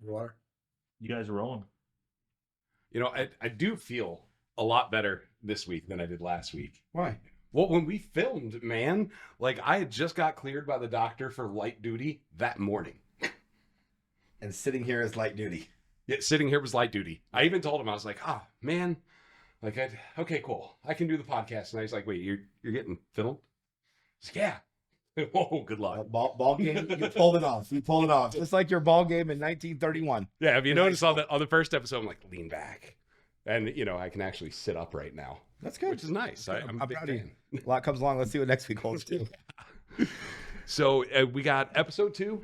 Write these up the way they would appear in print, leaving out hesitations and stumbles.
Water. You guys are rolling. You know, I do feel a lot better this week than I did last week. Why? Well, when we filmed, man, like I had just got cleared by the doctor for light duty that morning. And sitting here is light duty. Yeah, sitting here was light duty. I even told him, I was like, man, like, okay, cool. I can do the podcast. And he's like, wait, you're getting filmed? I was like, yeah. Oh, good luck. Ball game, you pulled it off. You pulled it off. Just like your ball game in 1931. Yeah, have you noticed on the first episode, I'm like, lean back. And, you know, I can actually sit up right now. That's good. Which is nice. I'm a big proud of you. fan. A lot comes along. Let's see what next week holds, too. So we got episode 2.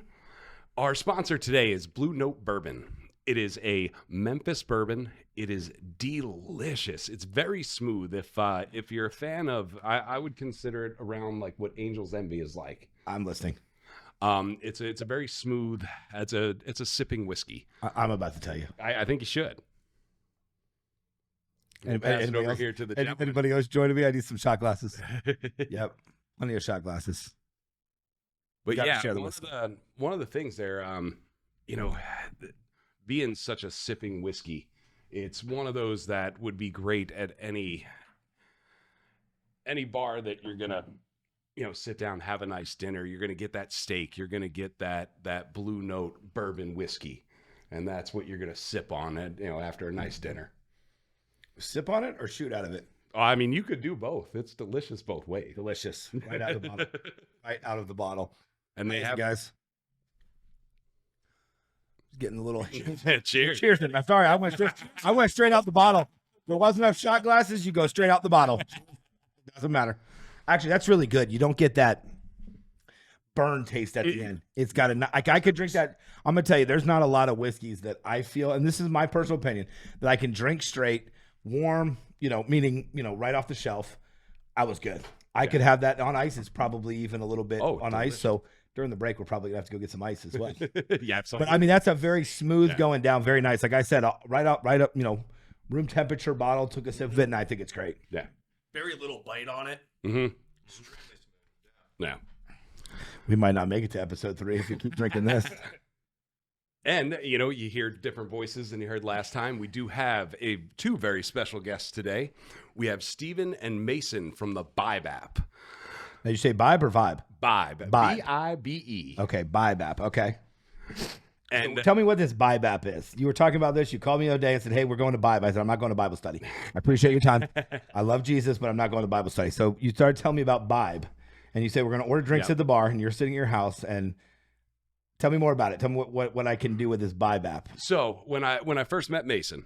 Our sponsor today is Blue Note Bourbon. It is a Memphis bourbon. It is delicious. It's very smooth. If you're a fan of, I would consider it around like what Angel's Envy is like. I'm listening. It's a very smooth. It's a sipping whiskey. I'm about to tell you. I think you should. Anybody else, here to the gentleman. anybody else joining me? I need some shot glasses. Yep, plenty of shot glasses. But yeah, share the one of the things there, you know, being such a sipping whiskey, it's one of those that would be great at any bar that you're gonna, you know, sit down, have a nice dinner. You're gonna get that steak. You're gonna get that Blue Note bourbon whiskey, and that's what you're gonna sip on it, you know, after a nice dinner. Sip on it or shoot out of it? Oh, I mean, you could do both. It's delicious both ways. Delicious, right out of the bottle. Right out of the bottle. And they have guys. Getting a little cheers. Cheers, man. Sorry, I went straight out the bottle. If there wasn't enough shot glasses, you go straight out the bottle. Doesn't matter. Actually, that's really good. You don't get that burn taste at the end. It's got I could drink that. I'm gonna tell you, there's not a lot of whiskeys that I feel, and this is my personal opinion, that I can drink straight, warm. You know, meaning right off the shelf. I was good. I could have that on ice. It's probably even a little bit on ice. So during the break, we're probably gonna have to go get some ice as well. Yeah, absolutely. But I mean, that's a very smooth going down, very nice. Like I said, right up, you know, room temperature bottle. Took a sip of it, and I think it's great. Yeah, very little bite on it. Mm-hmm. Yeah, we might not make it to episode 3 if you keep drinking this. And, you know, you hear different voices than you heard last time. We do have two very special guests today. We have Steven and Mason from the Bibe app. Now, you say Bibe or Vibe? Bibe. Bibe. B-I-B-E. Okay, Bibe app. Okay. And tell me what this Bibe app is. You were talking about this. You called me the other day and said, hey, we're going to Bibe. I said, I'm not going to Bible study. I appreciate your time. I love Jesus, but I'm not going to Bible study. So you started telling me about Bibe. And you said, we're going to order drinks at the bar, and you're sitting at your house, and tell me more about it. Tell me what I can do with this Bibe app. So when I first met Mason,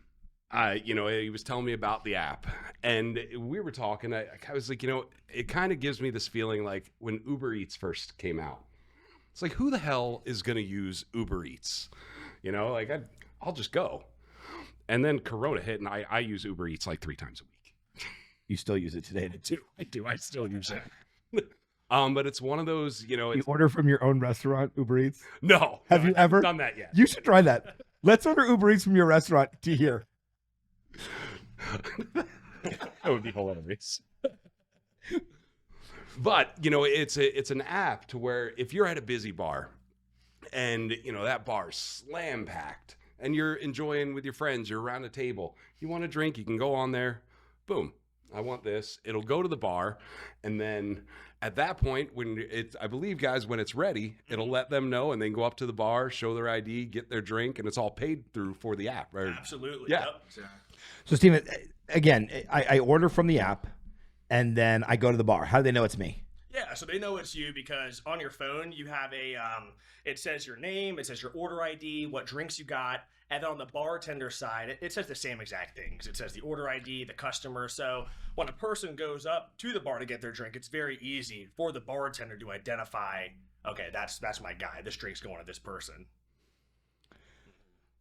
he was telling me about the app, and we were talking. I was like, it kind of gives me this feeling like when Uber Eats first came out. It's like, who the hell is going to use Uber Eats? Like I'll just go. And then Corona hit, and I use Uber Eats like 3 times a week. You still use it today? I do. I still use it. But it's one of those, You order from your own restaurant, Uber Eats? No. Have you ever done that yet? You should try that. Let's order Uber Eats from your restaurant to here. That would be hilarious. But, it's an app to where if you're at a busy bar and, that bar's slam packed and you're enjoying with your friends, you're around a table, you want a drink, you can go on there, boom. I want this. It'll go to the bar, and then at that point, I believe, guys, when it's ready, it'll let them know, and then go up to the bar, show their ID, get their drink, and it's all paid through for the app. Right? Absolutely. Yeah. Yep. So, Steven, again, I order from the app, and then I go to the bar. How do they know it's me? Yeah, so they know it's you because on your phone you have it says your name, it says your order ID, what drinks you got, and then on the bartender side, it says the same exact things. It says the order ID, the customer. So when a person goes up to the bar to get their drink, it's very easy for the bartender to identify, okay, that's my guy. This drink's going to this person.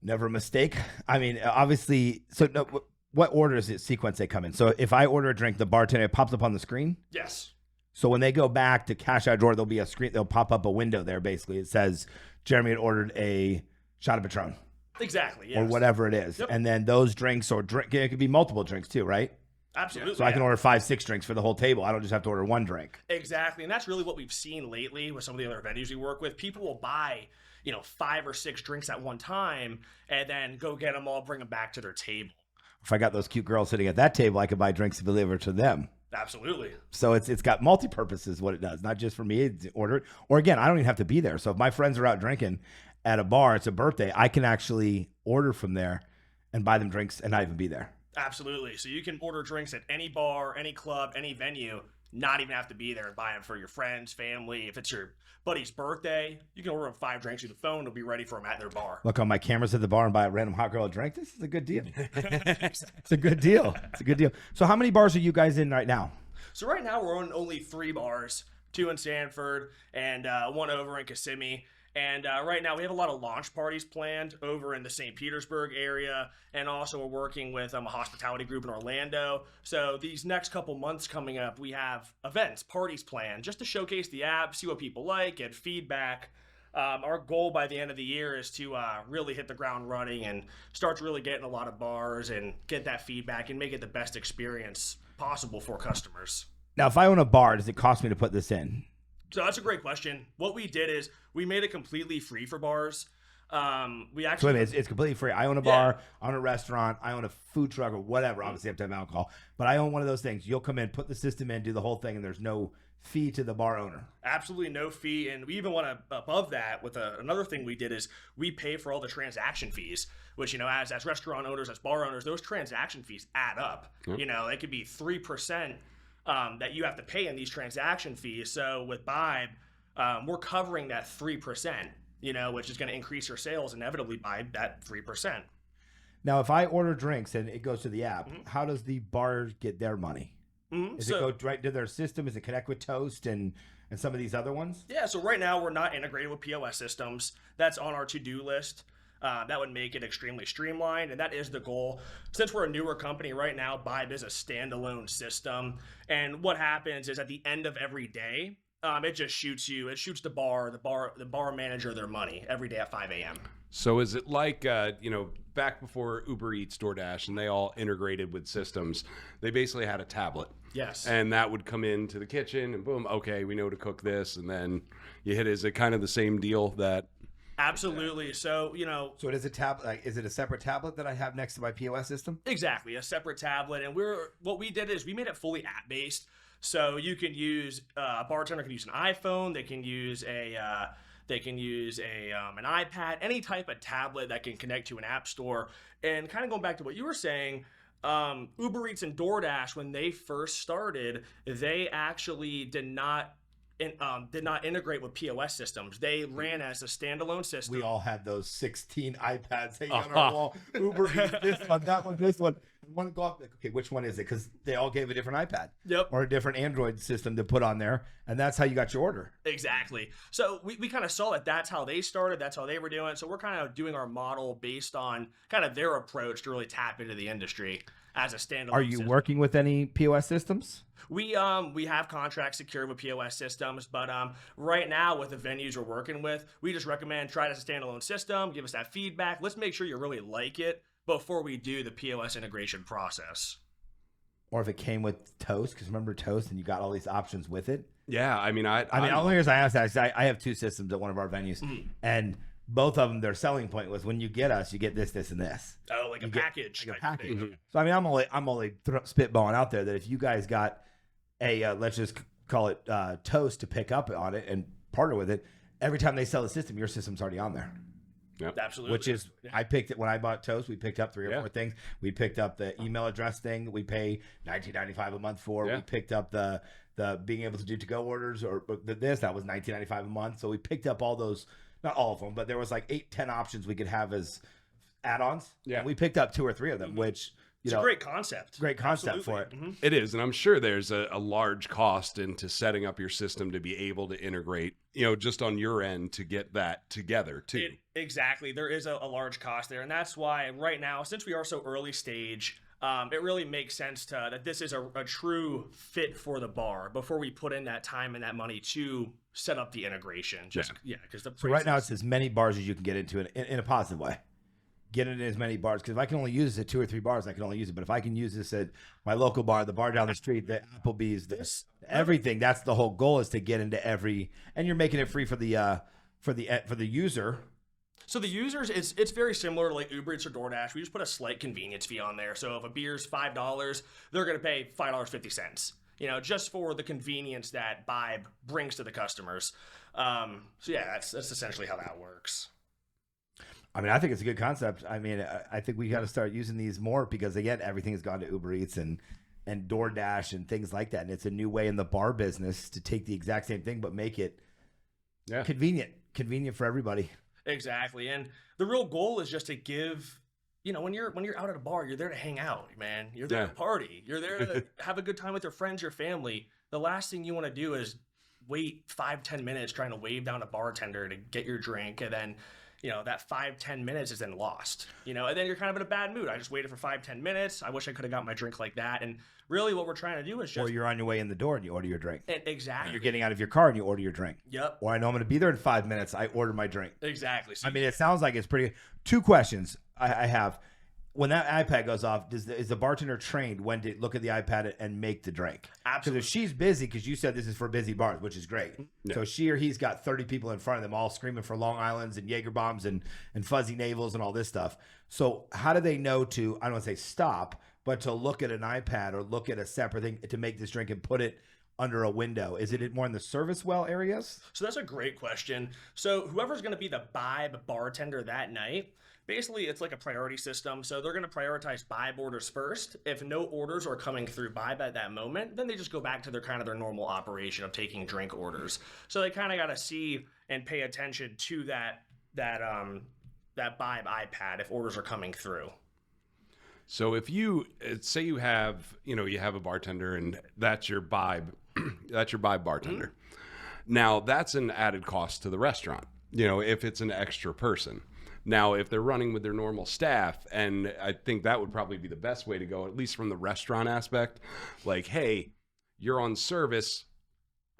Never a mistake. I mean, obviously, so no, what order is it sequence they come in? So if I order a drink, the bartender, it pops up on the screen? Yes. So when they go back to cash out drawer, there'll be a screen. They'll pop up a window there. Basically, it says Jeremy had ordered a shot of Patron, exactly, yes. or whatever it is, and then those drinks it could be multiple drinks too, right? Absolutely. So I can order 5-6 drinks for the whole table. I don't just have to order one drink. Exactly. And that's really what we've seen lately with some of the other venues we work with. People will buy, 5 or 6 drinks at one time and then go get them all, bring them back to their table. If I got those cute girls sitting at that table, I could buy drinks to deliver to them. Absolutely. So it's got multi-purposes what it does, not just for me to order it. Or again, I don't even have to be there. So if my friends are out drinking at a bar, it's a birthday, I can actually order from there and buy them drinks and not even be there. Absolutely. So you can order drinks at any bar, any club, any venue, not even have to be there and buy them for your friends, family. If it's your buddy's birthday, you can order them 5 drinks through the phone. It'll be ready for them at their bar. Look on my cameras at the bar and buy a random hot girl a drink. This is a good deal. It's a good deal. It's a good deal. So how many bars are you guys in right now? So right now we're on only 3 bars, 2 in Sanford and 1 over in Kissimmee. And right now we have a lot of launch parties planned over in the St. Petersburg area. And also we're working with a hospitality group in Orlando. So these next couple months coming up, we have events, parties planned just to showcase the app, see what people like, get feedback. Our goal by the end of the year is to really hit the ground running and start to really get in a lot of bars and get that feedback and make it the best experience possible for customers. Now, if I own a bar, does it cost me to put this in? So that's a great question. What we did is we made it completely free for bars. We So actually, wait a minute, it's completely free. I own a bar, I own a restaurant, I own a food truck or whatever. Obviously, I have to have alcohol, but I own one of those things. You'll come in, put the system in, do the whole thing, and there's no fee to the bar owner. absolutely no fee, and we even want to above that with another thing we did is we pay for all the transaction fees, which as restaurant owners, as bar owners, those transaction fees add up. Yep. They could be 3% that you have to pay in these transaction fees. So with Bibe, we're covering that 3%, which is going to increase your sales inevitably by that 3%. Now, if I order drinks and it goes to the app, how does the bar get their money? Does it go right to their system? Does it connect with Toast and some of these other ones? Yeah, so right now we're not integrated with POS systems. That's on our to-do list. That would make it extremely streamlined, and that is the goal. Since we're a newer company right now, Bibe is a standalone system, and what happens is at the end of every day, it just shoots the bar manager their money every day at 5 a.m. So is it like, back before Uber Eats, DoorDash, and they all integrated with systems, they basically had a tablet. Yes. And that would come into the kitchen and boom, okay, we know to cook this. And then you hit, is it kind of the same deal that? Absolutely. So, So it is a tablet. Like, is it a separate tablet that I have next to my POS system? exactly, a separate tablet. And what we did is we made it fully app-based. So you can use, a bartender can use an iPhone, they can use an iPad, any type of tablet that can connect to an app store. And kind of going back to what you were saying, Uber Eats and DoorDash, when they first started, they actually did not integrate with POS systems. They ran as a standalone system. We all had those 16 iPads hanging on our wall. Uber Eats, this one, that one, this one. One go up, okay, which one is it? Because they all gave a different iPad. Yep. Or a different Android system to put on there. And that's how you got your order. Exactly. So we kind of saw that that's how they started. That's how they were doing it. So we're kind of doing our model based on kind of their approach to really tap into the industry as a standalone Are you system. working with any POS systems? We have contracts secured with POS systems, but right now with the venues we're working with, we just recommend try it as a standalone system, give us that feedback. Let's make sure you really like it before we do the POS integration process. Or if it came with Toast, because remember Toast and you got all these options with it? Yeah, I mean, the only reason I asked that is I have 2 systems at one of our venues, and both of them, their selling point was when you get us, you get this, this, and this. Oh, like a package. Like a type of package. thing. So I mean, I'm only spitballing out there that if you guys got a let's just call it Toast to pick up on it and partner with it, every time they sell the system, your system's already on there. Yep. Absolutely. Which is, I picked it when I bought Toast. We picked up 3 or 4 things. We picked up the email address thing that we pay $19.95 a month for. Yeah. We picked up the being able to do to-go orders or that was $19.95 a month. So we picked up all those, not all of them, but there was like 8-10 options we could have as add-ons. Yeah. And we picked up 2 or 3 of them, which it's a great concept. Great concept for it. Mm-hmm. It is, and I'm sure there's a large cost into setting up your system to be able to integrate, just on your end to get that together too. Exactly. There is a large cost there, and that's why right now, since we are so early stage, it really makes sense that this is a true fit for the bar before we put in that time and that money to set up the integration. Because So right now it's as many bars as you can get into in a positive way. get it in as many bars. Because if I can only use this at 2 or 3 bars, I can only use it. But if I can use this at my local bar, the bar down the street, the Applebee's, everything, that's the whole goal, is to get into every. And you're making it free for the user. So the users, it's very similar to like Uber Eats or DoorDash. We just put a slight convenience fee on there. So if a beer's $5, they're going to pay $5.50. Just for the convenience that Bibe brings to the customers. So yeah, that's essentially how that works. I mean, I think it's a good concept. I mean, I think we got to start using these more because, again, everything has gone to Uber Eats and DoorDash and things like that. And it's a new way in the bar business to take the exact same thing but make it convenient for everybody. Exactly. And the real goal is just to give, when you're out at a bar, you're there to hang out, man. You're there to party. You're there to have a good time with your friends, your family. The last thing you want to do is wait 5-10 minutes trying to wave down a bartender to get your drink, and then that 5-10 minutes is then lost, and then you're kind of in a bad mood. I just waited for 5-10 minutes. I wish I could have got my drink like that. And really what we're trying to do is just... Or you're on your way in the door and you order your drink. Exactly. You're getting out of your car and you order your drink. Yep. Or I know I'm going to be there in 5 minutes. I order my drink. Exactly. So I mean, it sounds like it's pretty... 2 questions I have. When that iPad goes off, is the bartender trained when to look at the iPad and make the drink? Absolutely. Because if she's busy, because you said this is for busy bars, which is great. Yeah. So she or he's got 30 people in front of them all screaming for Long Islands and Jaeger bombs and fuzzy navels and all this stuff. So how do they know to, I don't want to say stop, but to look at an iPad or look at a separate thing to make this drink and put it under a window? Is it more in the service well areas? So that's a great question. So whoever's going to be the Bibe bartender that night, basically, it's like a priority system. So they're going to prioritize Bibe orders first. If no orders are coming through Bibe at that moment, then they just go back to their normal operation of taking drink orders. So they kind of got to see and pay attention to that Bibe iPad if orders are coming through. So if you say you have a bartender and that's your Bibe, bartender. Mm-hmm. Now that's an added cost to the restaurant. If it's an extra person. Now, if they're running with their normal staff, and I think that would probably be the best way to go, at least from the restaurant aspect, like, hey, you're on service,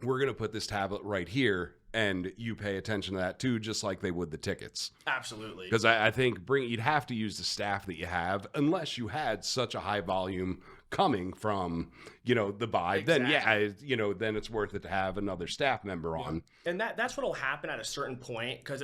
we're going to put this tablet right here, and you pay attention to that too, just like they would the tickets. Absolutely. Because I think you'd have to use the staff that you have, unless you had such a high volume coming from, the Bibe, exactly. Then then it's worth it to have another staff member on. And that's what'll happen at a certain point, because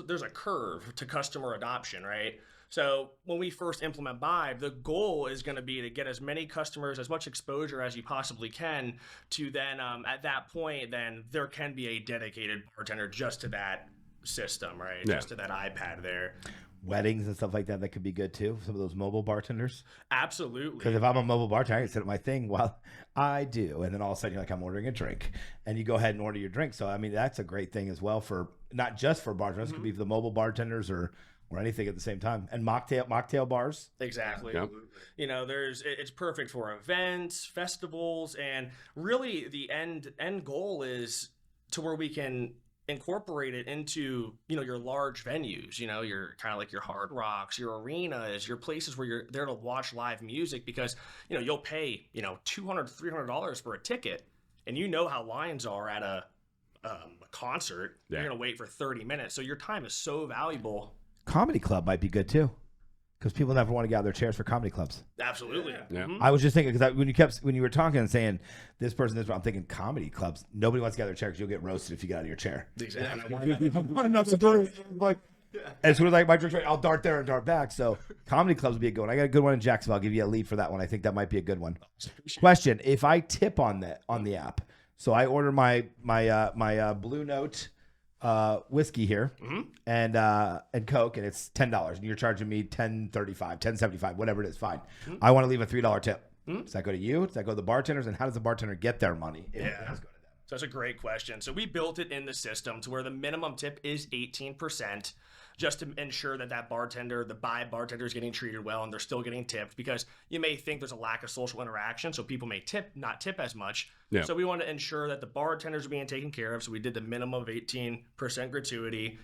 there's a curve to customer adoption, right? So when we first implement Bibe, the goal is going to be to get as many customers, as much exposure as you possibly can, to then at that point, then there can be a dedicated bartender just to that system, right? Yeah. Just to that iPad there. Weddings and stuff like that could be good too. Some of those mobile bartenders. Absolutely. Because if I'm a mobile bartender, I can sit at my thing while I do. And then all of a sudden you're like, I'm ordering a drink. And you go ahead and order your drink. So, I mean, that's a great thing as well for not just for bartenders. Mm-hmm. It could be for the mobile bartenders or anything at the same time. And mocktail bars. Exactly. Yep. It's perfect for events, festivals, and really the end goal is to where we can incorporate it into your large venues, your kind of like your Hard Rocks, your arenas, your places where you're there to watch live music, because you'll pay $200-$300 for a ticket, and how lines are at a concert. Yeah. You're gonna wait for 30 minutes, so your time is so valuable. Comedy club might be good too, because people never want to get out of their chairs for comedy clubs. Absolutely. Yeah. Mm-hmm. I was just thinking, because when you were talking and saying this person, I'm thinking comedy clubs. Nobody wants to get out of their chair because you'll get roasted if you get out of your chair. Exactly. Like, as soon as my drink's right, I'll dart there and dart back. So comedy clubs would be a good one. I got a good one in Jacksonville. I'll give you a lead for that one. I think that might be a good one. Question: if I tip on the app, so I order my Blue Note whiskey here, mm-hmm. and Coke, and it's $10, and you're charging me $10.35, $10.75, whatever it is, fine. Mm-hmm. I want to leave a $3 tip. Mm-hmm. Does that go to you? Does that go to the bartenders? And how does the bartender get their money? Yeah. So that's a great question. So we built it in the system to where the minimum tip is 18%, just to ensure that bartender, the Bibe bartender, is getting treated well and they're still getting tipped, because you may think there's a lack of social interaction, so people may not tip as much. Yeah. So we want to ensure that the bartenders are being taken care of. So we did the minimum of 18% gratuity.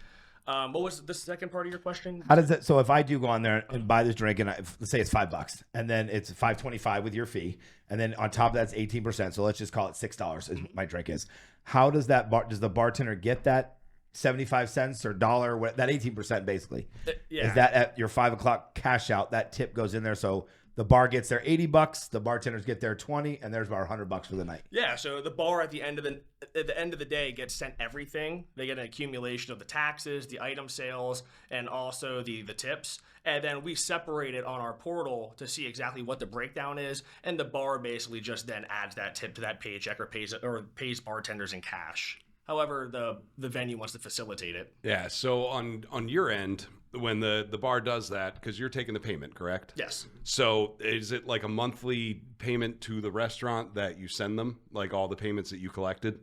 What was the second part of your question? How does that? So if I do go on there and buy this drink, and let's say it's $5, and then it's $5.25 with your fee, and then on top of that's 18%. So let's just call it $6 is my drink is. How does does the bartender get that 75 cents or dollar, that 18% basically. Yeah. Is that at your 5 o'clock cash out? That tip goes in there. So the bar gets their $80, the bartenders get their 20, and there's about $100 for the night. Yeah, so the bar at the end of the day gets sent everything. They get an accumulation of the taxes, the item sales, and also the tips. And then we separate it on our portal to see exactly what the breakdown is, and the bar basically just then adds that tip to that paycheck or pays bartenders in cash. However, the venue wants to facilitate it. Yeah. So on your end, when the bar does that, because you're taking the payment, correct? Yes. So is it like a monthly payment to the restaurant that you send them, like all the payments that you collected?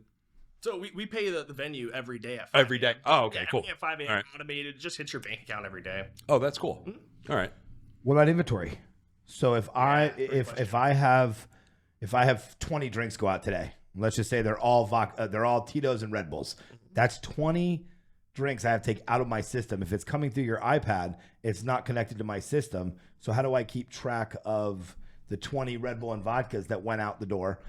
So we pay the venue every day at 5 Every day? Oh, okay, cool. At 5 a.m. All right. Automated, it just hits your bank account every day. Oh, that's cool. Mm-hmm. All right. What about inventory? So if I have 20 drinks go out today, let's just say they're all Tito's and Red Bulls. That's 20 drinks I have to take out of my system. If it's coming through your iPad, it's not connected to my system. So how do I keep track of the 20 Red Bull and vodkas that went out the door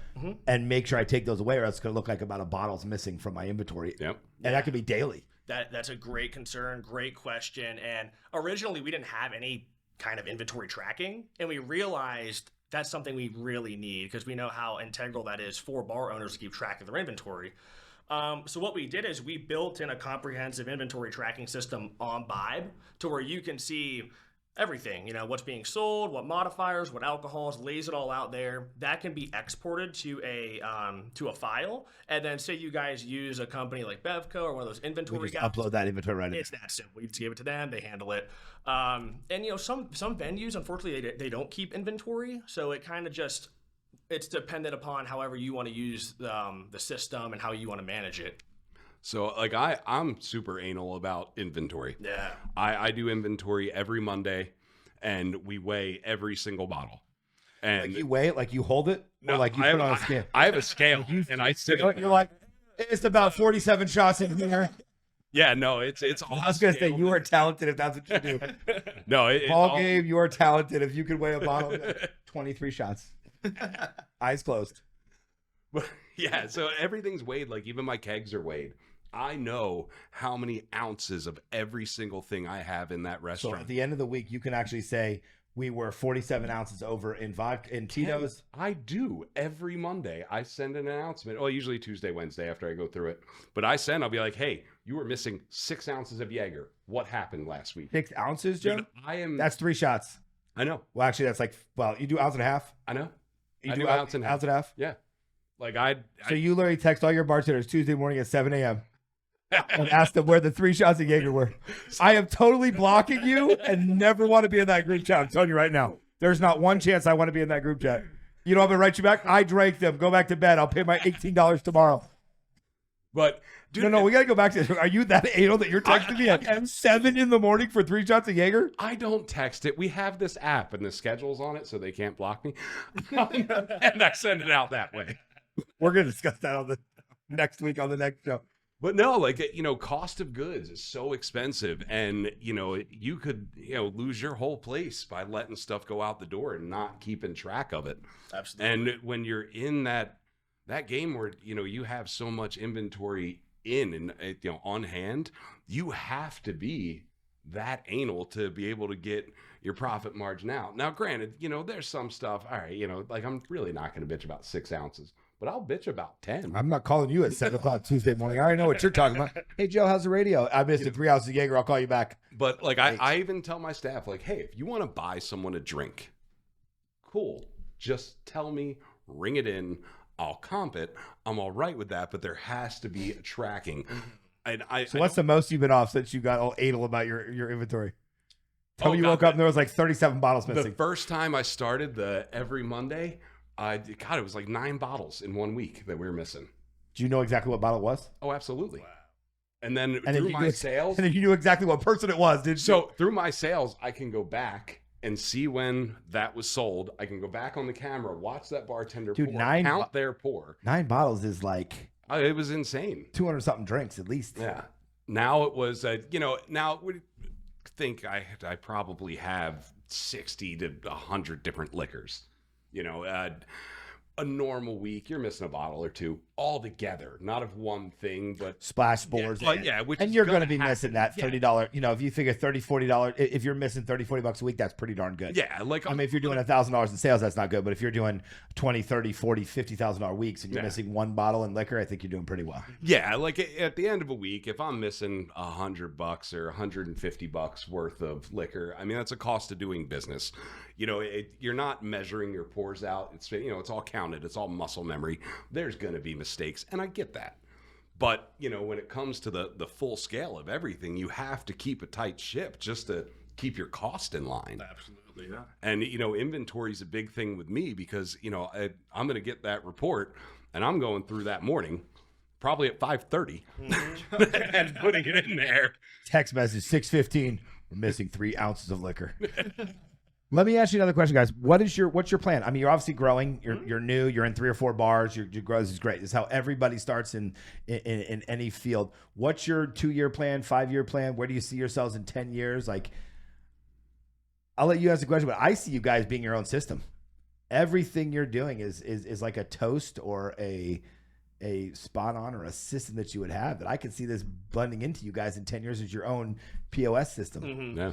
and make sure I take those away, or else it's going to look like about a bottle's missing from my inventory? Yep. And that could be daily. That's a great concern, great question. And originally we didn't have any kind of inventory tracking, and we realized that's something we really need because we know how integral that is for bar owners to keep track of their inventory. So what we did is we built in a comprehensive inventory tracking system on Bibe to where you can see everything, what's being sold, what modifiers, what alcohols, lays it all out there. That can be exported to a file. And then say you guys use a company like Bevco or one of those inventory We just guys. upload that inventory right in. It's that simple. You just give it to them, they handle it. And some venues, unfortunately, they don't keep inventory. So it kind of just, it's dependent upon however you want to use the system and how you want to manage it. So like I'm super anal about inventory. Yeah. I do inventory every Monday, and we weigh every single bottle. And Like you weigh it, like you hold it, or no, like you I put have, it on a scale. I have a scale, and I sit. You're like, it's about 47 shots in here. Yeah, no, it's all. I was gonna say you are talented if that's what you do. No, it's Ball all, game, you are talented if you could weigh a bottle. 23 shots, eyes closed. yeah. So everything's weighed. Like even my kegs are weighed. I know how many ounces of every single thing I have in that So restaurant. at the end of the week, you can actually say we were 47 ounces over in vodka in Tito's. I do every Monday. I send an announcement. Well, usually Tuesday, Wednesday after I go through it. But I'll be like, hey, you were missing 6 ounces of Jaeger. What happened last week? 6 ounces, Joe. Dude, That's 3 shots. I know. Well, actually, that's you do ounce and a half. I know. You I do do ounce and a half. Ounce and a half. Yeah. Like So you literally text all your bartenders Tuesday morning at 7 a.m. and ask them where the 3 shots of Jaeger were. I am totally blocking you and never want to be in that group chat. I'm telling you right now. There's not one chance I want to be in that group chat. You know, I'm going to write you back. I drank them. Go back to bed. I'll pay my $18 tomorrow. But dude, No, we got to go back to this. Are you that anal that you're texting me at 7 in the morning for 3 shots of Jaeger? I don't text it. We have this app and the schedule's on it so they can't block me. And I send it out that way. We're going to discuss that on the next week on the next show. But no, like, cost of goods is so expensive. And, you could, lose your whole place by letting stuff go out the door and not keeping track of it. Absolutely. And when you're in that game where, you have so much inventory on hand, you have to be that anal to be able to get your profit margin out. Now, granted, there's some stuff, all right, like I'm really not going to bitch about 6 ounces. But I'll bitch about 10. I'm not calling you at 7 o'clock Tuesday morning. I already know what you're talking about. Hey, Joe, how's the radio? I missed 3 ounces of Jaeger. I'll call you back. But like, I even tell my staff, like, hey, if you want to buy someone a drink, cool. Just tell me, ring it in. I'll comp it. I'm all right with that. But there has to be a tracking. And So what's the most you've been off since you got all anal about your inventory? Tell me you God, woke up and there was like 37 bottles the missing. first time I started the every Monday, it was like 9 bottles in 1 week that we were missing. Do you know exactly what bottle it was? Oh, absolutely. Wow. And then And through my sales, and then you knew exactly what person it was, didn't you? so through my sales, I can go back and see when that was sold. I can go back on the camera, watch that bartender Dude, pour, 9 count their pour. 9 bottles is like It was insane. 200 something drinks at least. Yeah. Now it was, now we think I probably have 60 to 100 different liquors. A normal week, you're missing a bottle or two. all together, not of one thing, but Splash boards. which And is you're going to gonna be happen. missing that $30. You know, if you figure $30, $40, if you're missing $30, $40 a week, that's pretty darn good. Yeah, like I mean, if you're doing $1,000 in sales, that's not good. But if you're doing $20, $30, $40, $50,000 weeks and you're missing one bottle in liquor, I think you're doing pretty well. yeah, like at the end of a week, if I'm missing $100 or $150 worth of liquor, I mean, that's a cost of doing business. You know, you're not measuring your pours out. It's, you know, it's all counted. It's all muscle memory. There's going to be mistakes, and I get that. But, you know, when it comes to the full scale of everything, you have to keep a tight ship just to keep your cost in line. Absolutely, yeah. And, you know, inventory is a big thing with me because, you know, I'm going to get that report, and I'm going through that morning, probably at 5:30, and putting it in there. Text message 6:15. We're missing 3 ounces of liquor. Let me ask you another question, guys. What's your plan? I mean, you're obviously growing. You're new. You're in 3 or 4 bars. Your growth is great. This is how everybody starts in any field. What's your 2-year plan, 5-year plan? Where do you see yourselves in 10 years? Like, I'll let you ask the question, but I see you guys being your own system. Everything you're doing is like a toast or a spot on or a system that you would have that I could see this blending into you guys in 10 years as your own POS system. Mm-hmm. Yeah.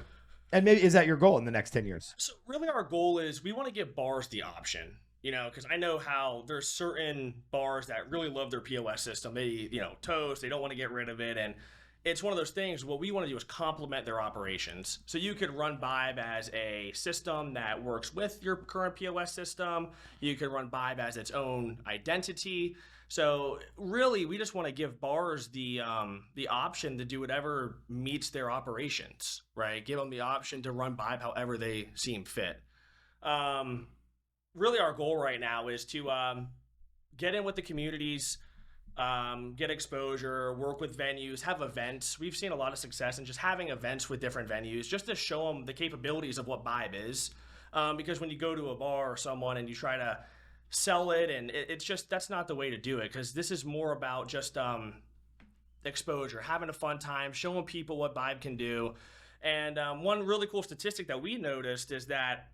And maybe is that your goal in the next 10 years? So really our goal is we want to give bars the option, you know, because I know how there's certain bars that really love their POS system. They, you know, toast, they don't want to get rid of it. And it's one of those things, what we want to do is complement their operations. So you could run Bibe as a system that works with your current POS system. You could run Bibe as its own identity. So really, we just want to give bars the option to do whatever meets their operations, right? Give them the option to run Bibe however they seem fit. Really, our goal right now is to get in with the communities, get exposure, work with venues, have events. We've seen a lot of success in just having events with different venues, just to show them the capabilities of what Bibe is. Because when you go to a bar or someone and you try to sell it, and it's just, that's not the way to do it, because this is more about just exposure, having a fun time, showing people what Bibe can do. And one really cool statistic that we noticed is that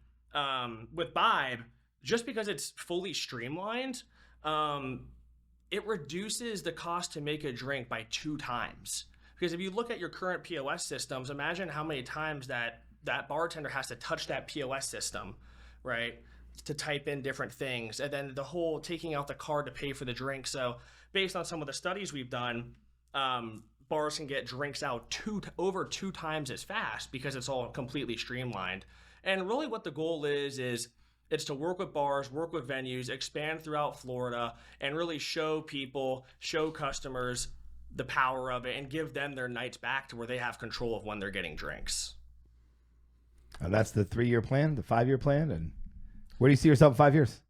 with Bibe, just because it's fully streamlined, it reduces the cost to make a drink by 2 times. Because if you look at your current POS systems, imagine how many times that bartender has to touch that POS system, right? To type in different things, and then the whole taking out the card to pay for the drink. So based on some of the studies we've done, bars can get drinks out over 2 times as fast because it's all completely streamlined. And really what the goal is it's to work with bars, work with venues, expand throughout Florida, and really show people, show customers the power of it, and give them their nights back to where they have control of when they're getting drinks. And that's the 3-year plan, the 5-year plan, and where do you see yourself in 5 years?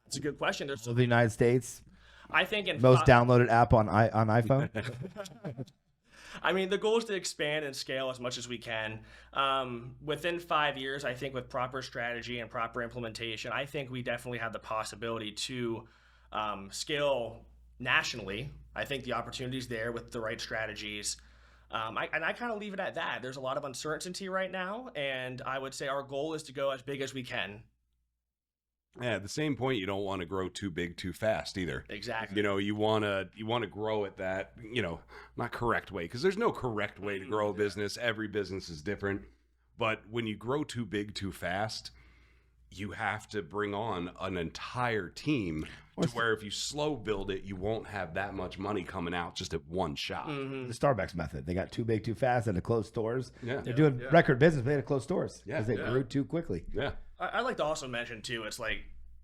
It's a good question. There's So the United States, I think in most downloaded app on iPhone. I mean, the goal is to expand and scale as much as we can. Within 5 years, I think with proper strategy and proper implementation, I think we definitely have the possibility to scale nationally. I think the opportunity's there with the right strategies. I kind of leave it at that. There's a lot of uncertainty right now, and I would say our goal is to go as big as we can. Yeah, at the same point, you don't want to grow too big too fast either. Exactly. You know, you want to grow it that, you know, not correct way, because there's no correct way to grow a business. Every business is different. But when you grow too big too fast, you have to bring on an entire team to where if you slow build it, you won't have that much money coming out just at one shot. Mm-hmm. The Starbucks method. They got too big too fast and to close stores. Yeah. They're doing record business, but they had to close stores because they Yeah. grew too quickly. Yeah. I'd like to also mention too, it's like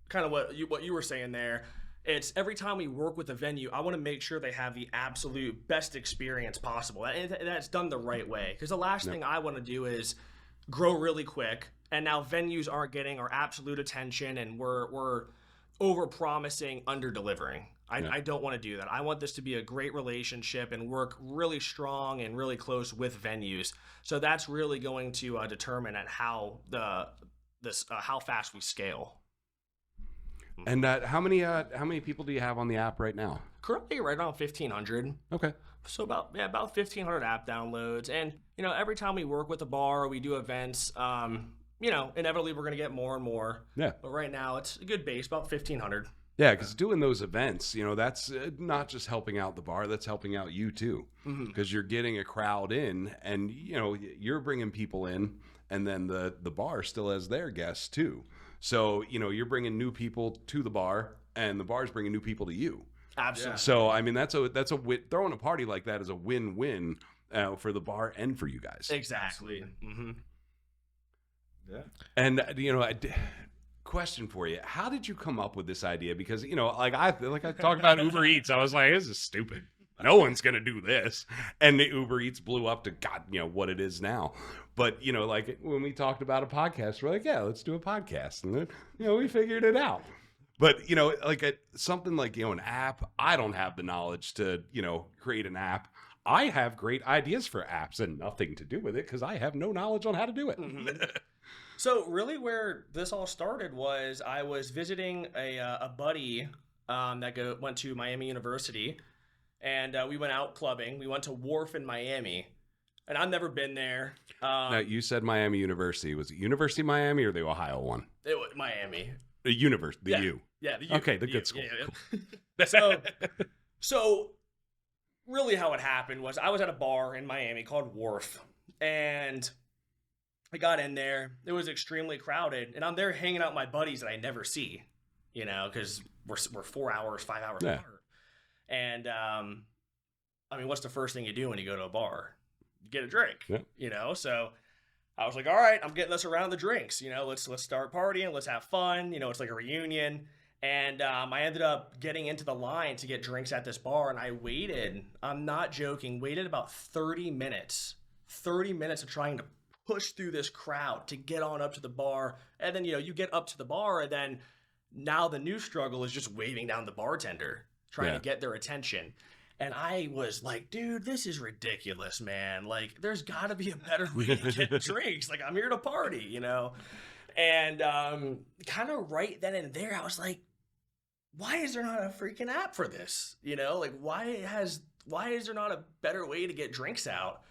kind of what you were saying there. It's every time we work with a venue, I want to make sure they have the absolute best experience possible, and that's done the right way. Because the last thing I want to do is grow really quick, and now venues aren't getting our absolute attention, and we're over promising, under delivering. I don't want to do that. I want this to be a great relationship and work really strong and really close with venues. So that's really going to determine at how how fast we scale. And how many people do you have on the app right now? Currently, right around 1,500. Okay. So about 1,500 app downloads, and every time we work with a bar, or we do events, inevitably we're going to get more and more. Yeah. But right now, it's a good base, about 1,500. Yeah, because doing those events, that's not just helping out the bar, that's helping out you too. Because you're getting a crowd in, and you're bringing people in, and then the bar still has their guests too. So you're bringing new people to the bar, and the bar's bringing new people to you. Absolutely. So I mean, that's a throwing a party like that is a win-win for the bar and for you guys. Exactly. Yeah. And question for you: how did you come up with this idea? Because I talked about Uber Eats. I was like, this is stupid. No one's gonna do this. And the Uber Eats blew up to God, what it is now. But like when we talked about a podcast, we're like, yeah, let's do a podcast, and then we figured it out. But something like an app, I don't have the knowledge to create an app. I have great ideas for apps and nothing to do with it because I have no knowledge on how to do it. So really where this all started was I was visiting a buddy that went to Miami University, and we went out clubbing. We went to Wharf in Miami, and I've never been there. Now, you said Miami University. Was it University of Miami or the Ohio one? It was Miami. The university, Yeah. U. Yeah, the U. Okay, the good school. Yeah. So really how it happened was I was at a bar in Miami called Wharf, and I got in there. It was extremely crowded, and I'm there hanging out with my buddies that I never see, because we're 4 hours, 5 hours apart. And I mean, what's the first thing you do when you go to a bar? You get a drink, So I was like, all right, I'm getting us around the drinks, let's start partying, let's have fun, it's like a reunion. And I ended up getting into the line to get drinks at this bar, and I waited, I'm not joking, waited about 30 minutes of trying to push through this crowd to get on up to the bar. And then, you get up to the bar, and then now the new struggle is just waving down the bartender, trying to get their attention. And I was like, dude, this is ridiculous, man. Like, there's got to be a better way to get drinks. Like, I'm here to party, And kind of right then and there, I was like, why is there not a freaking app for this? Like, why is there not a better way to get drinks out?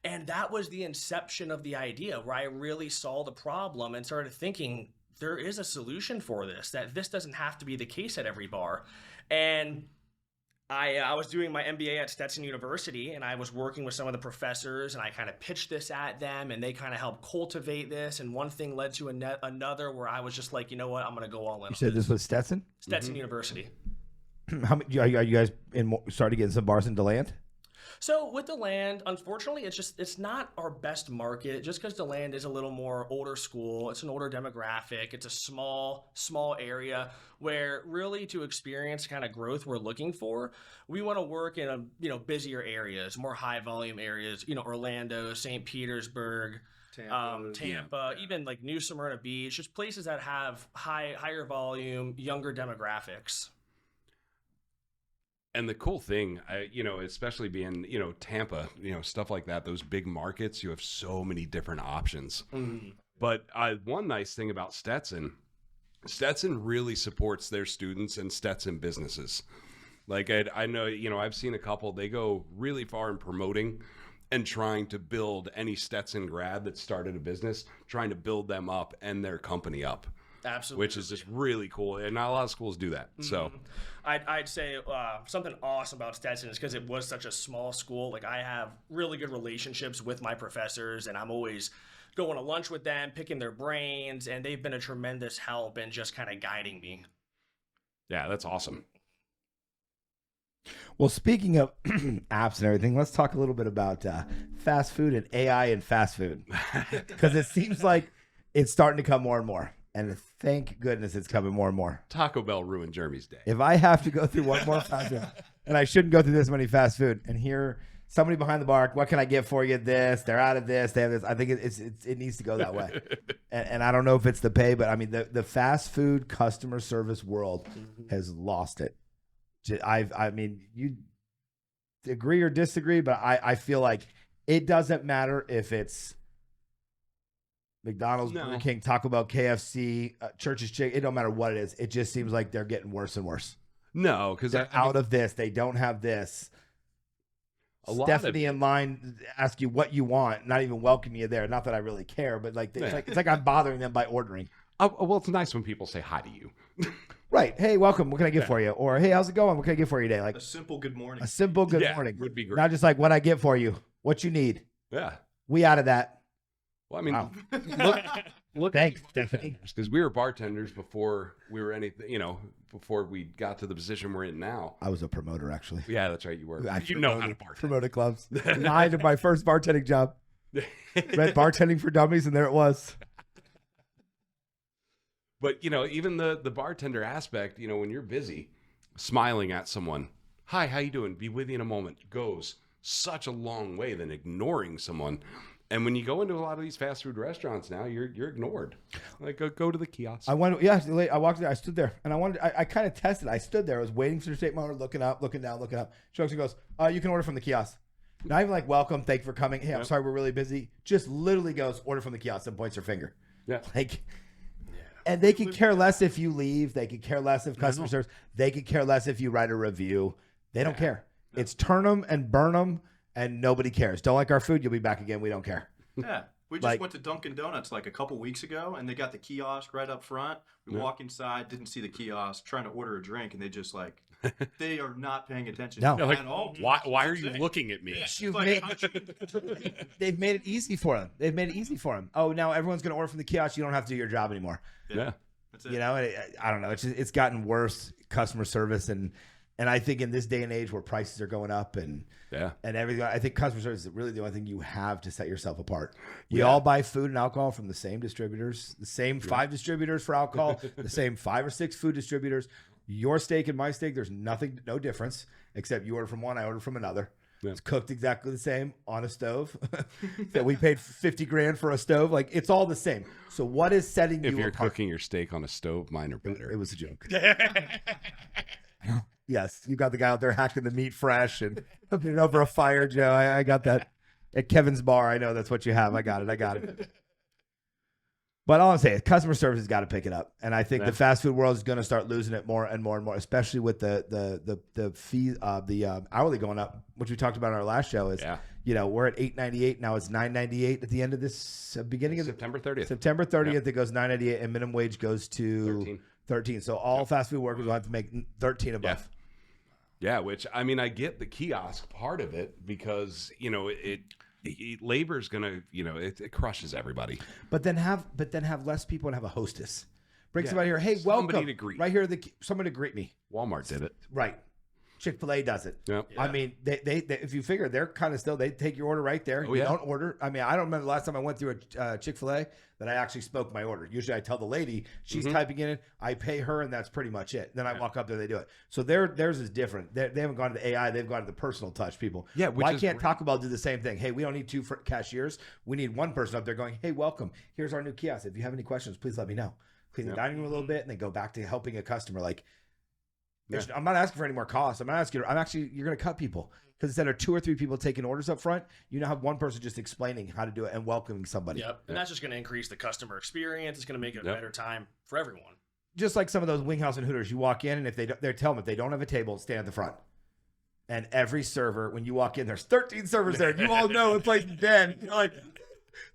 And that was the inception of the idea, where I really saw the problem and started thinking there is a solution for this, that this doesn't have to be the case at every bar. And I was doing my MBA at Stetson University, and I was working with some of the professors, and I kind of pitched this at them, and they kind of helped cultivate this. And one thing led to another, where I was just like, you know what, I'm going to go all in. You said this was Stetson? Stetson University. How many are you guys started getting some bars into land? So with the land, unfortunately, it's not our best market, just because the land is a little more older school. It's an older demographic. It's a small area where really to experience kind of growth we're looking for, we want to work in busier areas, more high volume areas, Orlando, St. Petersburg, Tampa, even like New Smyrna Beach, just places that have higher volume, younger demographics. And the cool thing, especially being, Tampa, stuff like that, those big markets, you have so many different options. Mm-hmm. But one nice thing about Stetson really supports their students and Stetson businesses. Like I know, I've seen a couple, they go really far in promoting and trying to build any Stetson grad that started a business, trying to build them up and their company up. Absolutely. Which is just really cool. And not a lot of schools do that. Mm-hmm. So I'd say something awesome about Stetson is because it was such a small school. Like, I have really good relationships with my professors, and I'm always going to lunch with them, picking their brains, and they've been a tremendous help in just kind of guiding me. Yeah, that's awesome. Well, speaking of apps and everything, let's talk a little bit about fast food and AI in fast food, because it seems like it's starting to come more and more. And thank goodness it's coming more and more. Taco Bell ruined Jeremy's day. If I have to go through one more fast food, and I shouldn't go through this many fast food, and hear somebody behind the bar, what can I get for you? This, they're out of this, they have this. I think it needs to go that way. And I don't know if it's the pay, but I mean the fast food customer service world has lost it. I mean, you agree or disagree, but I feel like it doesn't matter if it's McDonald's, Burger King, Taco Bell, KFC, Church's Chicken. It don't matter what it is. It just seems like they're getting worse and worse. No, because they're out of this. They don't have this. Stephanie in line ask you what you want, not even welcome you there. Not that I really care, but it's like I'm bothering them by ordering. Well, it's nice when people say hi to you. Right. Hey, welcome. What can I get for you? Or hey, how's it going? What can I get for you today? Like A simple good morning. a simple good morning. would be great. Not just like what I get for you, what you need. Yeah. We out of that. Well, I mean, Wow. look. Thanks, Stephanie. Because we were bartenders before we were anything, before we got to the position we're in now. I was a promoter, actually. Yeah, that's right. You were. I You know how to bartend. Promoted clubs. I did my first bartending job. Read Bartending for Dummies, and there it was. But even the bartender aspect, when you're busy, smiling at someone, hi, how you doing? Be with you in a moment, goes such a long way than ignoring someone. And when you go into a lot of these fast food restaurants now, you're ignored. Like go to the kiosk. I went, yeah, I walked there, I stood there, and I kind of tested. I stood there, I was waiting for her to take my order, looking up, looking down, looking up. She actually goes, you can order from the kiosk. Not even like, welcome, thank you for coming. Hey, I'm sorry, we're really busy. Just literally goes, order from the kiosk, and points her finger. Yeah. Like, and they could care less if you leave. They could care less if customer service. They could care less if you write a review. They don't care. It's turn them and burn them, and nobody cares. Don't like our food? You'll be back again. We don't care. Yeah. We just went to Dunkin' Donuts like a couple weeks ago, and they got the kiosk right up front. We walk inside, didn't see the kiosk, trying to order a drink, and they just they are not paying attention No. at all. Why are you looking at me? They've made it easy for them. Oh, now everyone's going to order from the kiosk. You don't have to do your job anymore. Yeah. That's it. I don't know. It's gotten worse, customer service, and I think in this day and age where prices are going up and everything, I think customer service is really the only thing you have to set yourself apart. We all buy food and alcohol from the same distributors, the same 5 distributors for alcohol, the same 5 or 6 food distributors. Your steak and my steak, there's no difference, except you order from one, I order from another. Yeah. It's cooked exactly the same on a stove. That we paid $50,000 for a stove. Like, it's all the same. So what is setting you apart? If you're cooking your steak on a stove, mine are better. It was a joke. Yes, you got the guy out there hacking the meat fresh and cooking it over a fire, Joe. I got that at Kevin's bar. I know that's what you have. I got it. But all I'm saying is customer service has got to pick it up. And I think the fast food world is going to start losing it more and more and more, especially with the fee, the hourly going up, which we talked about in our last show is, we're at $8.98. Now it's $9.98 at the end of this beginning of September 30th. September 30th, it goes $9.98 and minimum wage goes to 13. So all fast food workers will have to make 13 above. Yeah, which, I mean, I get the kiosk part of it because, labor is gonna, it crushes everybody. But then have less people and have a hostess. Bring somebody here. Hey, welcome. Somebody to greet. Right here, somebody to greet me. Walmart did it. Right. Chick-fil-A does it. Yep. I mean, they if you figure, they're kind of still, they take your order right there. You don't order. I mean, I don't remember the last time I went through a Chick-fil-A that I actually spoke my order. Usually I tell the lady, she's typing in it, I pay her, and that's pretty much it. Then I walk up there, they do it. So theirs is different. They haven't gone to the AI, they've gone to the personal touch people. Yeah, why can't Taco Bell do the same thing? Hey, we don't need 2 cashiers. We need one person up there going, hey, welcome. Here's our new kiosk. If you have any questions, please let me know. Clean the dining room a little bit, and then go back to helping a customer. Like, I'm not asking for any more costs. I'm not asking. You're going to cut people because instead of 2 or 3 people taking orders up front, you now have one person just explaining how to do it and welcoming somebody. Yep, and that's just going to increase the customer experience. It's going to make it a better time for everyone. Just like some of those Winghouse and Hooters, you walk in and if they tell them if they don't have a table, stand at the front. And every server, when you walk in, there's 13 servers there. You all know the place is dead. You're like,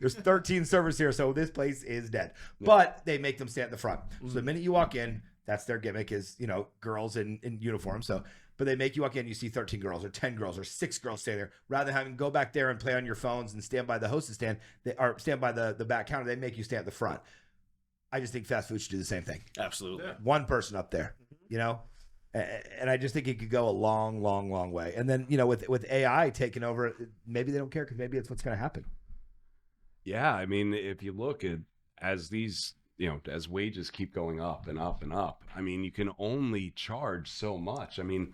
there's 13 servers here, so this place is dead. But they make them stand at the front. So the minute you walk in, that's their gimmick is, girls in uniform. So, but they make you walk in, you see 13 girls or 10 girls or 6 girls stay there. Rather than having to go back there and play on your phones and stand by the hostess stand, or stand by the back counter, they make you stand at the front. I just think fast food should do the same thing. Absolutely. One person up there, and I just think it could go a long, long, long way. And then, with AI taking over, maybe they don't care because maybe it's what's going to happen. Yeah, I mean, if you look at as these, as wages keep going up and up and up, I mean, you can only charge so much. I mean,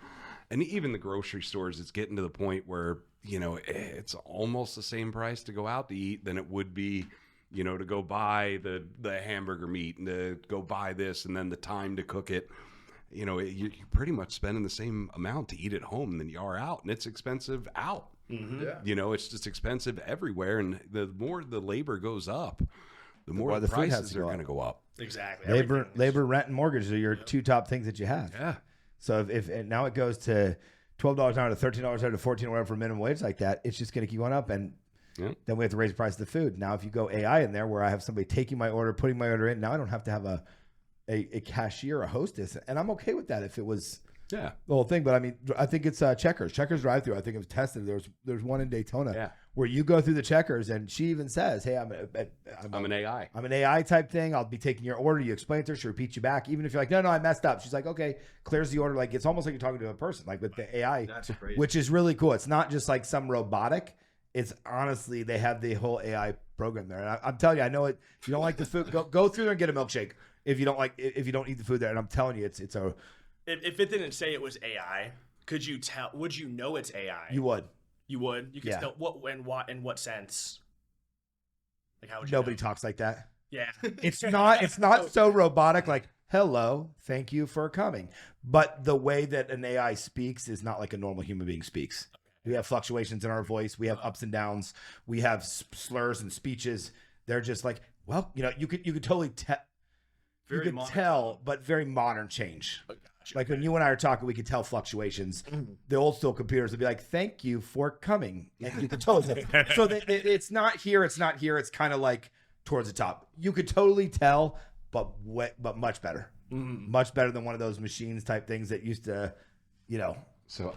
and even the grocery stores, it's getting to the point where, it's almost the same price to go out to eat than it would be, to go buy the hamburger meat and to go buy this and then the time to cook it. You're pretty much spending the same amount to eat at home than you are out, and it's expensive out. Mm-hmm. Yeah. It's just expensive everywhere, and the more the labor goes up, the more the prices are going to go up. Exactly. Labor, rent, and mortgage are your 2 top things that you have. Yeah. So if now it goes to $12 an hour to $13 an hour to $14 or whatever for minimum wage like that, it's just going to keep going up, and then we have to raise the price of the food. Now, if you go AI in there, where I have somebody taking my order, putting my order in, now I don't have to have a a cashier, a hostess, and I'm okay with that if it was Yeah. the whole thing. But I mean, I think it's Checkers drive-through. I think it was tested. There's one in Daytona where you go through the Checkers, and she even says, "Hey, I'm an AI. I'm an AI type thing. I'll be taking your order." You explain it to her, she repeats you back. Even if you're like, no, I messed up. She's like, okay, clears the order. Like, it's almost like you're talking to a person, like with the AI, That's crazy. which is really cool. It's not just like some robotic. It's honestly, they have the whole AI program there. And I'm telling you, I know it. If you don't like the food, go through there and get a milkshake. If you don't eat the food there, and I'm telling you, it's a. If it didn't say it was AI, could you tell? Would you know it's AI? You would. You would. You could Yeah. tell what in what sense? Like how would you Nobody know? talks like that. Yeah. It's not so robotic like, hello, thank you for coming. But the way that an AI speaks is not like a normal human being speaks. We have fluctuations in our voice. We have ups and downs. We have slurs and speeches. They're just like, well, you could totally tell. You Very could modern. tell, but very modern change. Oh, gotcha. Like when you and I are talking, we could tell fluctuations. The old school computers would be like, "Thank you for coming," and you could totally. So it's not here. It's not here. It's kind of like towards the top. You could totally tell, but much better. Much better than one of those machines type things that used to, So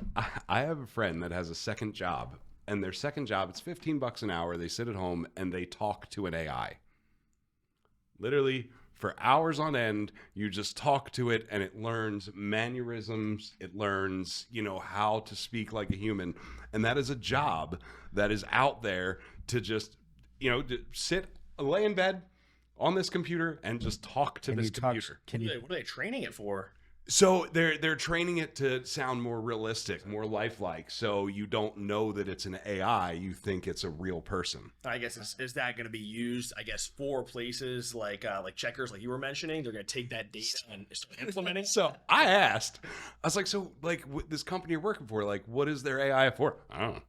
I have a friend that has a second job, and their second job, it's $15 an hour. They sit at home and they talk to an AI. Literally for hours on end, you just talk to it and it learns mannerisms. It learns, how to speak like a human. And that is a job that is out there to just, to lay in bed on this computer and just talk to this computer. What are they training it for? So they're training it to sound more realistic, more lifelike. So you don't know that it's an AI. You think it's a real person. I guess is that going to be used? I guess for places like Checkers, like you were mentioning, they're going to take that data and start implementing. So I was like, this company you're working for, like, what is their AI for? I don't know.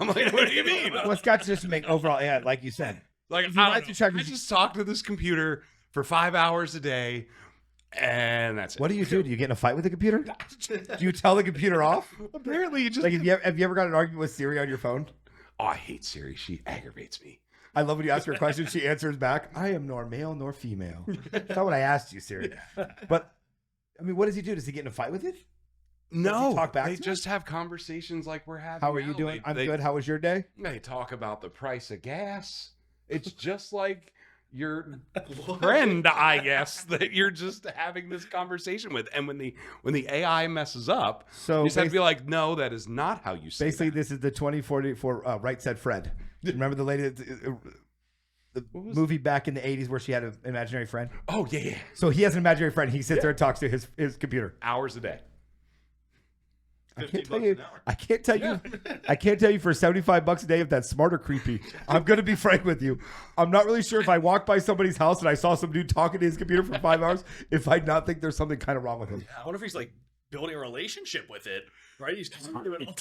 I'm like, what do you mean? Well, it's got to just make overall AI, like you said. Like, If you like to check- I just talk to this computer for 5 hours a day, and that's it. What do? Do you get in a fight with the computer? Do you tell the computer off? Apparently, you just Like, have you ever got in an argument with Siri on your phone? Oh, I hate Siri. She aggravates me. I love when you ask her a question, she answers back, "I am nor male nor female." That's not what I asked you, Siri. But I mean, what does he do? Does he get in a fight with it? No, talk back they to just have conversations like we're having. How are you now. doing? I'm They- good. How was your day? They talk about the price of gas. It's just like your friend, I guess, that you're just having this conversation with. And when the AI messes up, So you just have to be like, no, that is not how you say basically, that. this is the 2044 Right Said Fred. Remember the lady, the movie back in the 80s where she had an imaginary friend? Oh, yeah. So he has an imaginary friend. He sits there and talks to his computer. Hours a day. I can't $15 tell you. an hour. I can't tell you. I can't tell you for $75 a day if that's smart or creepy. I'm gonna be frank with you. I'm not really sure if I walked by somebody's house and I saw some dude talking to his computer for 5 hours, if I'd not think there's something kind of wrong with him. I wonder if he's like building a relationship with it, right? He's just doing it all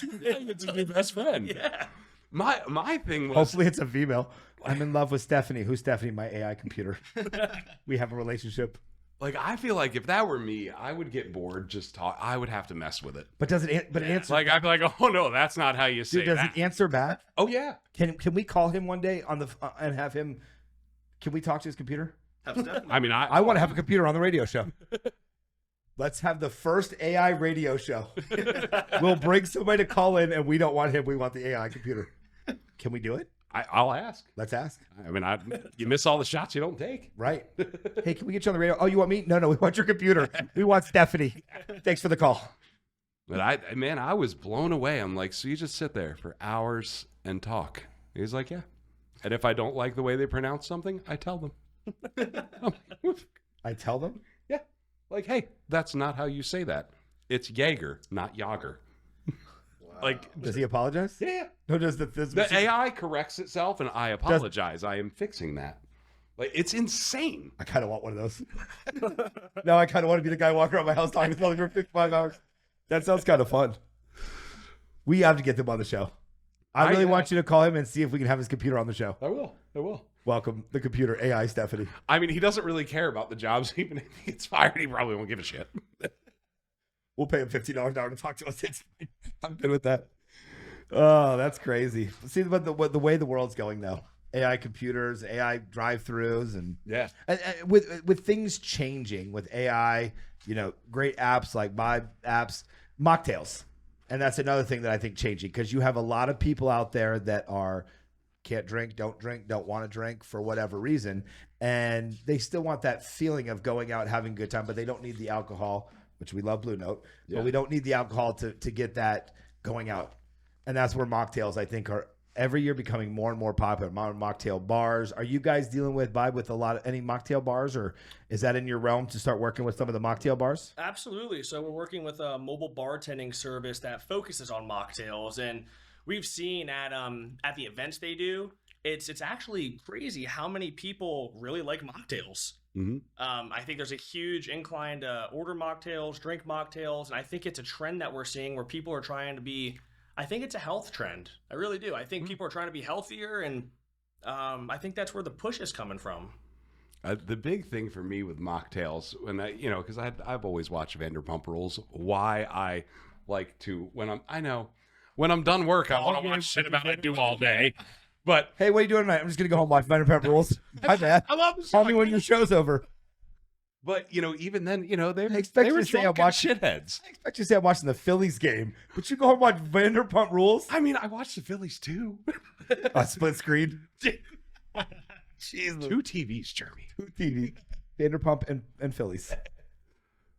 It's your best friend. Yeah. My thing was Hopefully it's a female. I'm in love with Stephanie. Who's Stephanie? My AI computer. We have a relationship. like, I feel like if that were me, I would get bored just talk. I would have to mess with it. But does it? But it answers. Like, I'd be like, oh no, that's not how you say Dude, does that. it answer back? Oh yeah. Can we call him one day on the and have him? Can we talk to his computer? Have Stephanie. I mean, I want to have a computer on the radio show. Let's have the first AI radio show. We'll bring somebody to call in, and we don't want him. We want the AI computer. Can we do it? I'll ask. Let's ask. I mean, you miss all the shots you don't take. Right. Hey, can we get you on the radio? Oh, you want me? No, we want your computer. We want Stephanie. Thanks for the call. But I was blown away. I'm like, so you just sit there for hours and talk? He's like, yeah. And if I don't like the way they pronounce something, I tell them. I tell them. Yeah. Like, hey, that's not how you say that. It's Jaeger, not Yager. Like, Does he apologize? yeah. No, does the The AI corrects itself, and I apologize. I am fixing that. Like, it's insane. I kind of want one of those. Now I kind of want to be the guy walking around my house talking to somebody for 55 hours. That sounds kind of fun. We have to get them on the show. I really want you to call him and see if we can have his computer on the show. I will. Welcome, the computer AI Stephanie. I mean, he doesn't really care about the jobs. Even if he gets fired, he probably won't give a shit. We'll pay him $15 an hour to talk to us. I'm good with that. Oh, that's crazy. See, but the way the world's going now, AI computers, AI drive-throughs, and Yeah. with things changing with AI, great apps like Bibe apps, mocktails. And that's another thing that I think changing, because you have a lot of people out there that can't drink, don't want to drink for whatever reason. And they still want that feeling of going out, having a good time, but they don't need the alcohol, which we love Blue Note, but we don't need the alcohol to get that going out. And that's where mocktails, I think, are every year becoming more and more popular. Mocktail bars. Are you guys dealing with any mocktail bars, or is that in your realm to start working with some of the mocktail bars? Absolutely. So we're working with a mobile bartending service that focuses on mocktails, and we've seen at the events they do, it's actually crazy how many people really like mocktails. Mm-hmm. I think there's a huge incline to order mocktails, drink mocktails, and I think it's a trend that we're seeing where people are trying to be. I think it's a health trend. I really do. I think people are trying to be healthier, and I think that's where the push is coming from. The big thing for me with mocktails, when because I've always watched Vanderpump Rules. Why I like to when I'm done work, I want to watch shit about it do all day. But hey, what are you doing tonight? I'm just gonna go home watch Vanderpump Rules. My bad. I love the Call me when your show's over. But even then, they expect were you to say drunken I'm watching shitheads. I expect you to say I'm watching the Phillies game, but you go home and watch Vanderpump Rules. I mean, I watched the Phillies too. Split screen. Jeez, 2 TVs, Jeremy. 2 TVs. Vanderpump and Phillies.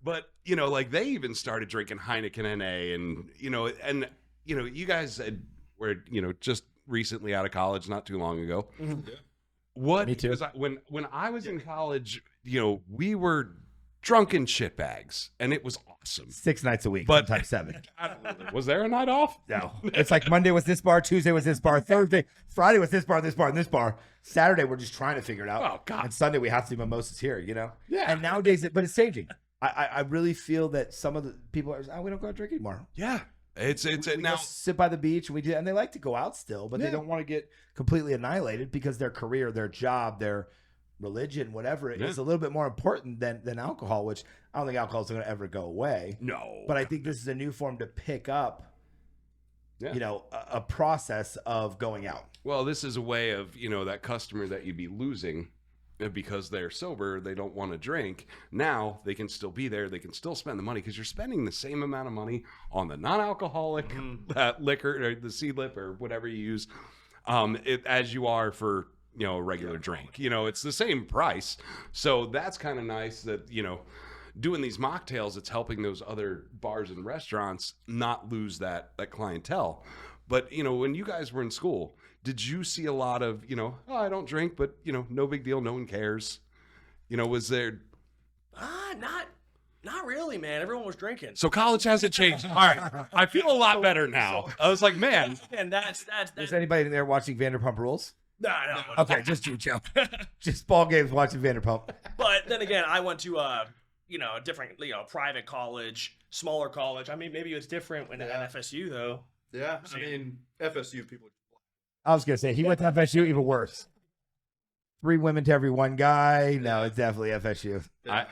But they even started drinking Heineken NA, and you guys were just recently out of college, not too long ago. Mm-hmm. Yeah. What? Me too. Because when I was in college, we were drunken shitbags, and it was awesome. 6 nights a week, But- sometimes 7. Was there a night off? No. It's like Monday was this bar, Tuesday was this bar, Thursday, Friday was this bar, and this bar. Saturday, we're just trying to figure it out. Oh, God. And Sunday, we have to do mimosas here, Yeah. And nowadays, but it's changing. I really feel that some of the people are, we don't go out drink anymore. Yeah. It's We now. just sit by the beach, and they like to go out still, but Yeah. they don't want to get completely annihilated because their career, their job, their religion, whatever, is a little bit more important than alcohol, which I don't think alcohol is going to ever go away. No. But I think this is a new form to pick up, Yeah. a process of going out. Well, this is a way of, that customer that you'd be losing because they're sober, they don't want to drink. Now they can still be there. They can still spend the money because you're spending the same amount of money on the non-alcoholic liquor or the C-lip or whatever you use as you are for, a regular drink. It's the same price. So that's kind of nice that, doing these mocktails, it's helping those other bars and restaurants not lose that clientele. But, when you guys were in school, did you see a lot of, I don't drink, but, no big deal. No one cares. Was there... Not really, man. Everyone was drinking. So college hasn't changed. All right. I feel a lot better now. I was like, man. And that's Is anybody in there watching Vanderpump Rules? no. Okay, just you, Joe. Just ball games watching Vanderpump. But then again, I went to a different, private college, smaller college. I mean, maybe it's different when at FSU though. Yeah, I mean, FSU people. I was going to say, he went to FSU, even worse. 3 women to every 1 guy. No, it's definitely FSU. I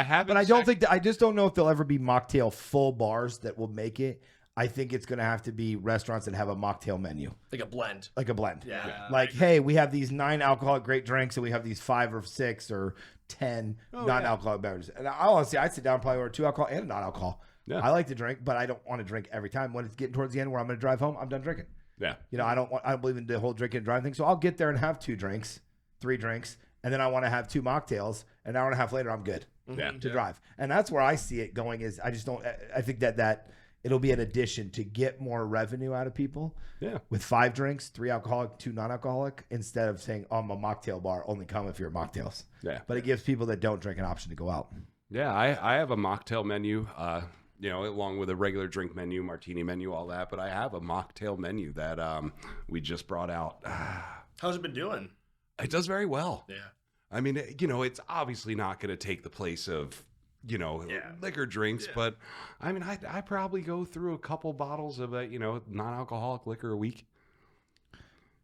haven't. But I don't think I just don't know if there'll ever be mocktail full bars that will make it. I think it's going to have to be restaurants that have a mocktail menu, Like a blend. like a blend. Yeah. Like, hey, we have these 9 alcoholic great drinks, and we have these 5 or 6 or 10 non-alcoholic beverages. And honestly, I'd sit down and probably order 2 alcohol and a non-alcohol. Yeah. I like to drink, but I don't want to drink every time. When it's getting towards the end where I'm going to drive home, I'm done drinking. Yeah. I don't believe in the whole drinking and driving thing. So I'll get there and have 2 drinks, 3 drinks, and then I want to have 2 mocktails. An hour and a half later, I'm good Yeah. to drive. And that's where I see it going. Is I just don't. I think that it'll be an addition to get more revenue out of people. Yeah. With 5 drinks, 3 alcoholic, 2 non-alcoholic, instead of saying, "Oh, I'm a mocktail bar. Only come if you're mocktails." Yeah. But it gives people that don't drink an option to go out. Yeah. I have a mocktail menu. Along with a regular drink menu, martini menu, all that. But I have a mocktail menu that we just brought out. How's it been doing? It does very well. Yeah. I mean, it's obviously not going to take the place of, liquor drinks, but I mean, I probably go through a couple bottles of, non-alcoholic liquor a week.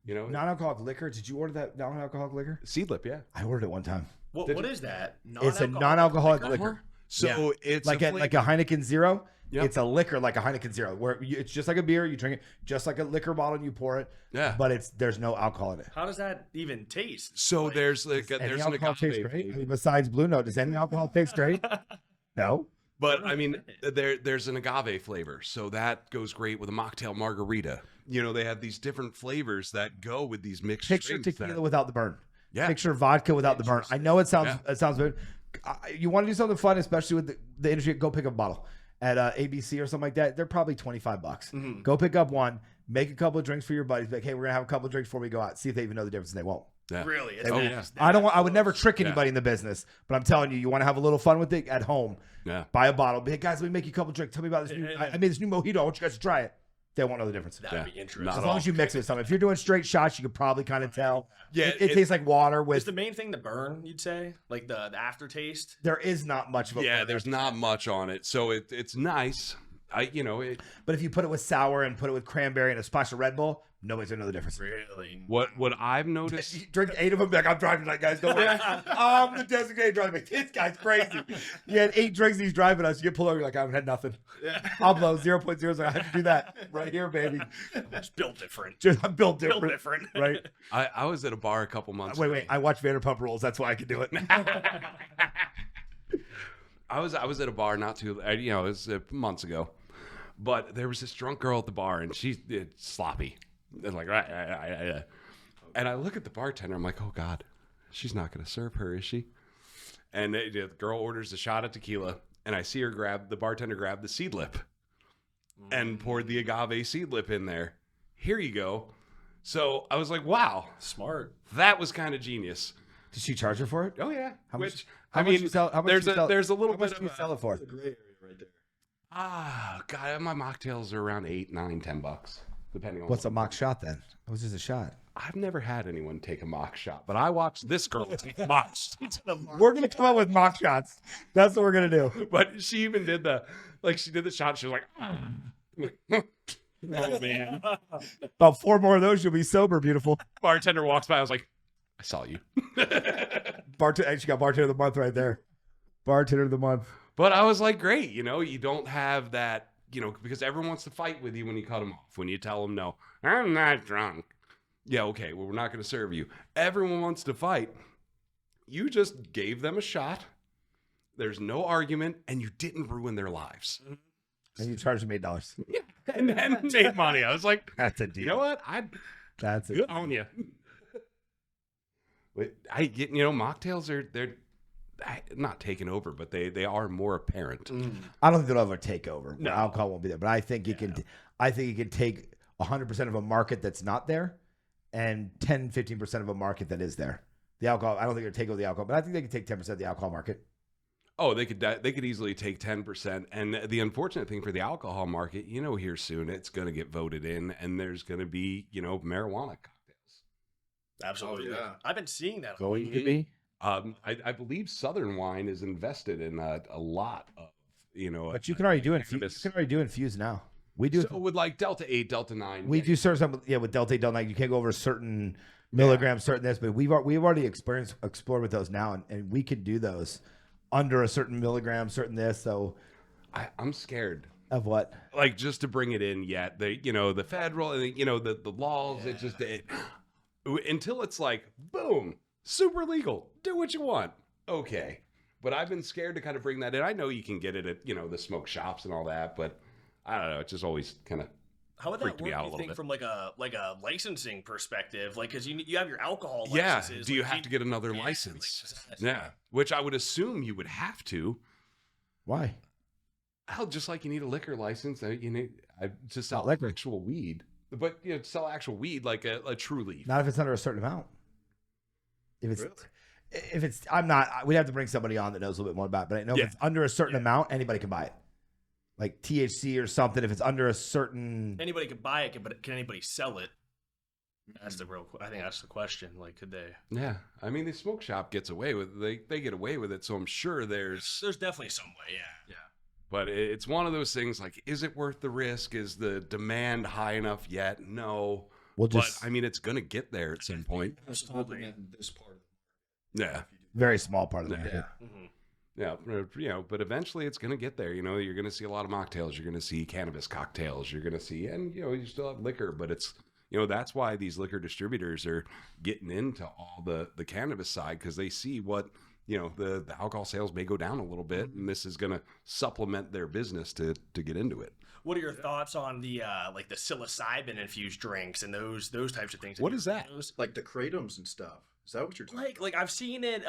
Non-alcoholic liquor. Did you order that non-alcoholic liquor? Seedlip, yeah. I ordered it one time. What is that? It's a non-alcoholic liquor. So it's like a Heineken Zero. Yep. It's a liquor like a Heineken Zero, where it's just like a beer. You drink it just like a liquor bottle and you pour it. Yeah. But there's no alcohol in it. How does that even taste? So there's like Any there's an alcohol taste agave great? I flavor. mean, besides Blue Note, does any alcohol taste great? No. But I mean, there's an agave flavor, so that goes great with a mocktail margarita. You know, they have these different flavors that go with these mixed Picture drinks tequila that- without the burn. Yeah. Picture vodka without the burn. I know it sounds good. You want to do something fun, especially with the industry. Go pick up a bottle at ABC or something like that. They're probably $25. Go pick up one. Make a couple of drinks for your buddies. Be like, hey, we're gonna have a couple of drinks before we go out. See if they even know the difference. And they won't. Yeah. Really? They won't. yeah. I would never trick anybody in the business, but I'm telling you, you want to have a little fun with it at home. Yeah. Buy a bottle. Be like, guys, let me make you a couple of drinks. Tell me about this new. I made this new mojito. I want you guys to try it. They won't know the difference. That would be interesting. Not As at long all. as you mix it with something. If you're doing straight shots, you could probably kind of tell. Yeah, it tastes like water Is with. the main thing the burn, you'd say? Like the aftertaste? There is not much of a. Yeah, there's not much on it, so it's nice. But if you put it with sour and put it with cranberry and a splash of Red Bull, nobody's gonna know the difference. Really? What I've noticed. You drink 8 of them, like I'm driving tonight, guys. Don't worry. I'm the designated driver. This guy's crazy. You had 8 drinks, and he's driving us. You get pulled over, you're like, I haven't had nothing. I'll blow 0.0. I have to do that right here, baby. Just built different. I'm built different. Built different. Right? I was at a bar a couple months. Wait. I watch Vanderpump Rules. That's why I can do it. I was at a bar not too, it was months ago, but there was this drunk girl at the bar and she's sloppy. And like, and I look at the bartender. I'm like, oh God, she's not going to serve her, is she? And the girl orders a shot of tequila, and I see her the bartender grab the seed lip and poured the agave seed lip in there. Here you go. So I was like, wow, Smart. that was kind of genius. Did she charge her for it? Oh yeah. How much? Which, How I much mean, you sell? How much there's you sell? there's a little How much bit do you of sell it for? The gray area right there. God, my mocktails are around $8, $9, $10, depending on What's a mock shot then? It was just a shot. I've never had anyone take a mock shot, but I watched this girl take mocks. We're gonna come up with mock shots. That's what we're gonna do. But she even did she did the shot. She was like, oh man. About 4 more of those, you'll be sober, beautiful. Bartender walks by. I was like, I saw you. Actually got bartender of the month right there. Bartender of the month. But I was like, great. You don't have that, because everyone wants to fight with you when you cut them off. When you tell them, no, I'm not drunk. Yeah, okay, well, we're not going to serve you. Everyone wants to fight. You just gave them a shot. There's no argument, and you didn't ruin their lives. And you charged them $8. Yeah, and made money. I was like, That's a deal. you know what? That's Good on you. Mocktails they're not taken over, but they are more apparent. I don't think they'll ever take over. No. Alcohol won't be there, but I think it can. I think it can take 100% of a market that's not there, and 10-15% of a market that is there. The alcohol. I don't think they'll take over the alcohol, but I think they can take 10% of the alcohol market. Oh, they could easily take 10%. And the unfortunate thing for the alcohol market, here soon it's going to get voted in, and there's going to be marijuana cocktails. Absolutely. Oh, yeah. I've been seeing that. Going to be. I believe Southern Wine is invested in a lot of But you can already do it. You cannabis. can already do infused now. We do. So with like Delta 8, Delta 9. We do certain stuff. Yeah, with Delta 8, Delta 9, you can't go over a certain milligram, certain this, but we've already explored with those now, and we could do those under a certain milligram, certain this. So I'm scared. of what? Like just to bring it in yet. The federal, the laws, until it's like, boom, super legal. Do what you want. Okay. But I've been scared to kind of bring that in. I know you can get it at, the smoke shops and all that, but I don't know. It's just always kind of How would that freaked work? me out a You little think bit. from like a licensing perspective, like because you have your alcohol yeah. licenses. Do you like, have to get another yeah, license? like, Yeah. Which I would assume you would have to. Why? Well, just like you need a liquor license, you need to sell liquor. actual weed. But to sell actual weed like a true leaf. Not if it's under a certain amount. If it's, I'm not. We'd have to bring somebody on that knows a little bit more about it. But I know if it's under a certain amount, anybody can buy it. Like THC or something. If it's under a certain, Anybody could buy it, but can anybody sell it? That's the real. I think that's the question. Like, could they? Yeah. I mean, the smoke shop gets away with it. They get away with it. So I'm sure there's definitely some way. Yeah. but it's one of those things like, is it worth the risk? Is the demand high enough yet? No. we'll just But I mean, it's going to get there at some point. Absolutely. This part. Yeah. very small part of the Yeah. market. Mm-hmm. Yeah, but eventually it's going to get there. You're going to see a lot of mocktails. You're going to see cannabis cocktails. You're going to see, and you still have liquor, but it's, that's why these liquor distributors are getting into all the cannabis side, because they see what, the alcohol sales may go down a little bit, and this is going to supplement their business to get into it. What are your thoughts on the like the psilocybin infused drinks and those types of things? What is that? Like the Kratom's and stuff. Is that what you're talking about? Like I've seen it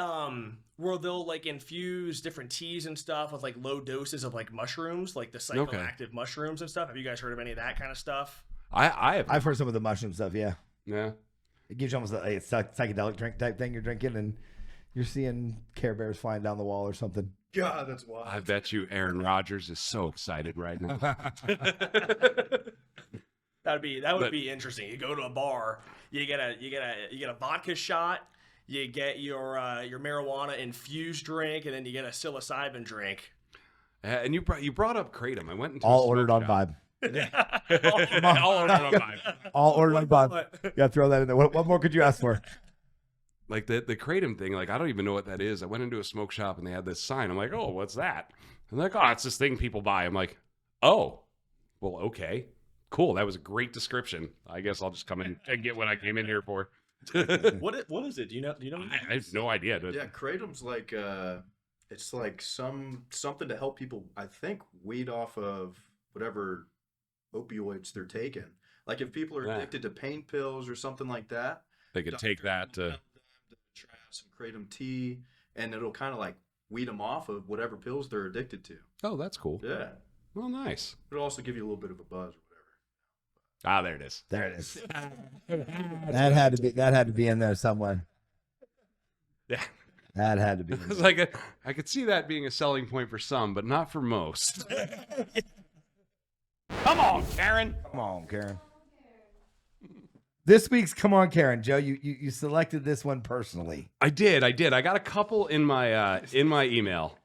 where they'll like infuse different teas and stuff with like low doses of like mushrooms, like the psychoactive mushrooms and stuff. Have you guys heard of any of that kind of stuff? I've heard some of the mushroom stuff. Yeah. It gives you almost a psychedelic drink type thing you're drinking, and you're seeing Care Bears flying down the wall or something. God, that's wild. I bet you Aaron Rodgers is so excited right now. That would be interesting. You go to a bar, you get a vodka shot, you get your marijuana infused drink, and then you get a psilocybin drink. And you brought up Kratom. I went into all ordered on Vibe. All ordered on Vibe. All ordered on Vibe. Yeah, throw that in there. What more could you ask for? Like the Kratom thing, like I don't even know what that is. I went into a smoke shop and they had this sign. I'm like, oh, what's that? I'm like, oh, it's this thing people buy. I'm like, oh, well, okay. Cool. That was a great description. I guess I'll just come in and get what I came in here for. What is it? Do you know? I have no idea. Yeah, Kratom's like it's like something to help people, I think, weed off of whatever opioids they're taking. Like if people are addicted to pain pills or something like that, they could take that to try out some Kratom tea, and it'll kind of like weed them off of whatever pills they're addicted to. Oh, that's cool. Yeah. Well, nice. It'll also give you a little bit of a buzz or whatever. Ah, there it is. There it is. That had to be in there somewhere. Yeah. That had to be. It's like I could see that being a selling point for some, but not for most. Come on, Karen. Come on, Karen. This week's Come On, Karen. Joe, you selected this one personally. I did. I got a couple in my email,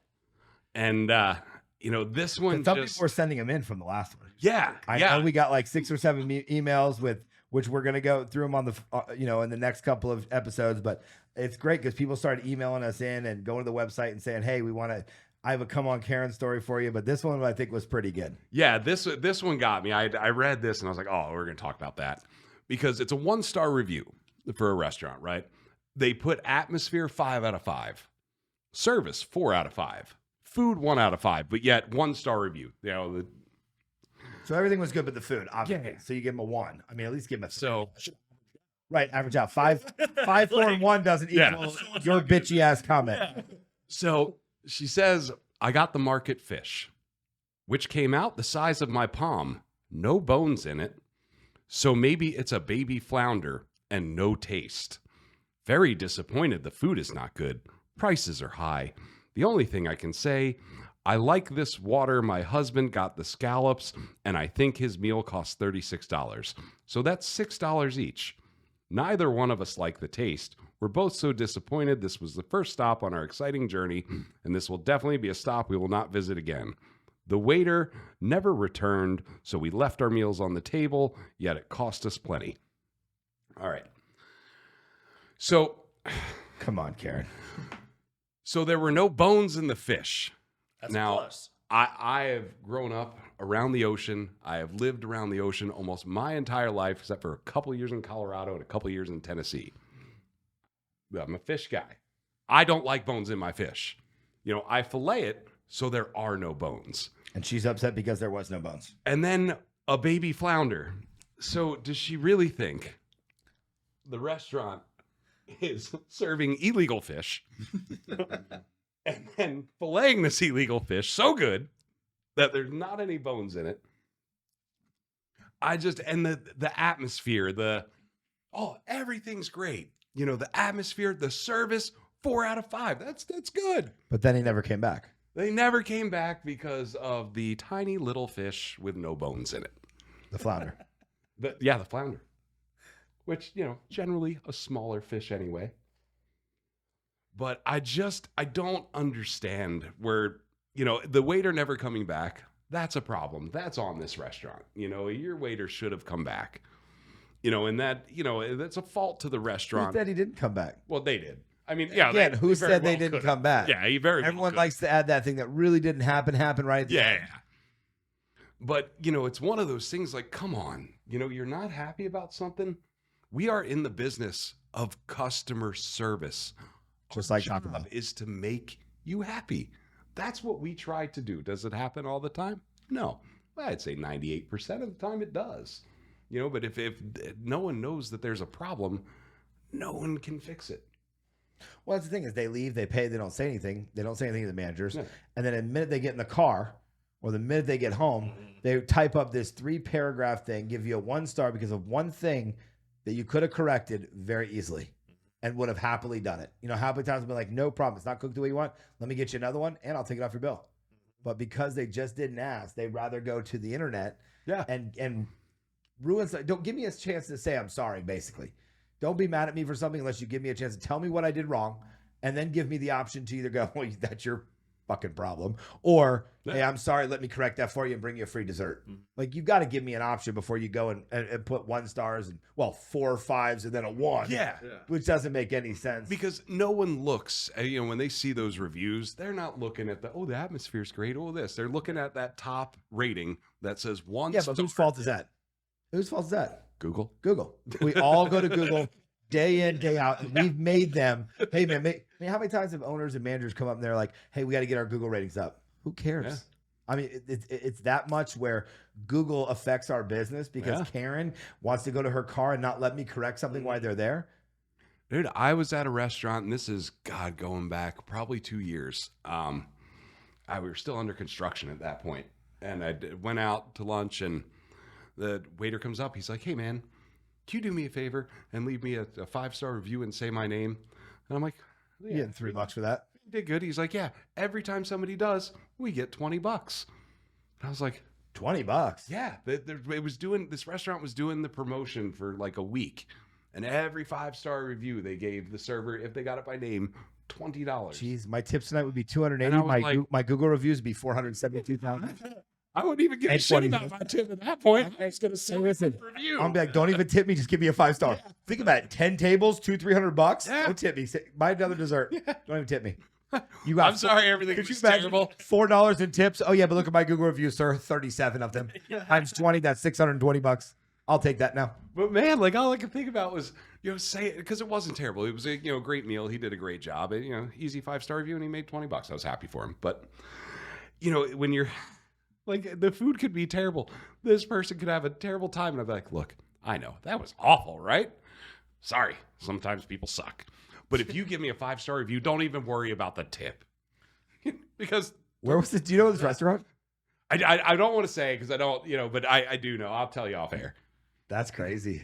and this one. Some people were sending them in from the last one. Yeah, I know we got like 6 or 7 emails with which we're gonna go through them on the in the next couple of episodes. But it's great because people started emailing us in and going to the website and saying, "Hey, I have a Come On, Karen story for you." But this one I think was pretty good. Yeah, this one got me. I read this and I was like, oh, we're gonna talk about that. Because it's a 1-star review for a restaurant, right? They put atmosphere 5 out of 5, service 4 out of 5, food 1 out of 5, but yet 1-star review. So everything was good, but the food, obviously. Yeah. So you give them a 1. I mean, at least give them a 3. Right, average out 5, 4, and 1 doesn't equal your bitchy ass comment. Yeah. So she says, I got the market fish, which came out the size of my palm, no bones in it. So maybe it's a baby flounder and no taste. Very disappointed the food is not good. Prices are high. The only thing I can say, I like this water. My husband got the scallops, and I think his meal cost $36. So that's $6 each. Neither one of us like the taste. We're both so disappointed. This was the first stop on our exciting journey, and this will definitely be a stop we will not visit again. The waiter never returned, so we left our meals on the table, yet it cost us plenty. All right. So, come on, Karen. So there were no bones in the fish. That's now, close. I have grown up around the ocean. I have lived around the ocean almost my entire life, except for a couple of years in Colorado and a couple of years in Tennessee. I'm a fish guy. I don't like bones in my fish. I fillet it, so there are no bones. And she's upset because there was no bones. And then a baby flounder. So does she really think the restaurant is serving illegal fish and then filleting this illegal fish so good that there's not any bones in it? And the atmosphere, everything's great. The atmosphere, the service, 4 out of 5. That's good. But then he never came back. They never came back because of the tiny little fish with no bones in it. The flounder. The flounder. Which, generally a smaller fish anyway. But I don't understand where, the waiter never coming back. That's a problem. That's on this restaurant. Your waiter should have come back. And that, that's a fault to the restaurant. Who said he didn't come back? Well, they did. I mean, yeah. Again, who very said they well didn't could've. come back? Yeah, he very. Everyone well could've. likes to add that thing that really didn't happen right at the Yeah. end. But, it's one of those things like, come on, you're not happy about something. We are in the business of customer service. Just Our like Taco Bell. job is to make you happy. That's what we try to do. Does it happen all the time? No. Well, I'd say 98% of the time it does. But if no one knows that there's a problem, no one can fix it. Well, that's the thing is they leave, they pay, they don't say anything. They don't say anything to the managers. Yeah. And then the minute they get in the car or the minute they get home, they type up this 3-paragraph thing, give you a 1-star because of one thing that you could have corrected very easily and would have happily done it. How many times have been like, no problem. It's not cooked the way you want. Let me get you another one and I'll take it off your bill. But because they just didn't ask, they'd rather go to the internet and ruin something. Don't give me a chance to say I'm sorry, basically. Don't be mad at me for something unless you give me a chance to tell me what I did wrong and then give me the option to either go, well, that's your fucking problem, or hey, I'm sorry, let me correct that for you and bring you a free dessert. Like, you got to give me an option before you go and put 1 stars and 4 5s and then a 1. Yeah. Which doesn't make any sense. Because no one looks, when they see those reviews, they're not looking at the atmosphere's great, this. They're looking at that top rating that says 1 star. But whose fault is that? Whose fault is that? Google. We all go to Google day in, day out, and we've made them. Hey, man, how many times have owners and managers come up and they're like, hey, we got to get our Google ratings up? Who cares? Yeah. I mean, it's that much where Google affects our business because Karen wants to go to her car and not let me correct something while they're there. Dude, I was at a restaurant, and this is, going back probably 2 years. We were still under construction at that point, and I went out to lunch, and the waiter comes up. He's like, hey, man, can you do me a favor and leave me a 5-star review and say my name? And I'm like, You're getting $3 for that. You did good. He's like, yeah, every time somebody does, we get $20. And I was like, $20? yeah. This restaurant was doing the promotion for like a week. And every 5-star review they gave the server, if they got it by name, $20. Jeez, my tips tonight would be $280. And I was My Google reviews would be 472,000. I wouldn't even give a shit about my tip at that point. I was going to say, listen, review. I'm like, don't even tip me. Just give me a 5-star. Think about it. 10 tables, $200-$300. Yeah. Don't tip me. Buy another dessert. Don't even tip me. I'm sorry, everything Could you was imagine terrible. $4 in tips? Oh yeah, but look at my Google reviews, sir. 37 of them times 20. That's $620. I'll take that now. But man, like all I could think about was, say it, because it wasn't terrible. It was a great meal. He did a great job. Easy 5-star review, and he made $20. I was happy for him. But when you're like, the food could be terrible. This person could have a terrible time, and I'd be like, look, I know that was awful, right? Sorry, sometimes people suck. But if you give me a 5-star review, don't even worry about the tip, because Where was it? Do you know this restaurant? I don't want to say because I don't, but I do know. I'll tell you off air. That's crazy.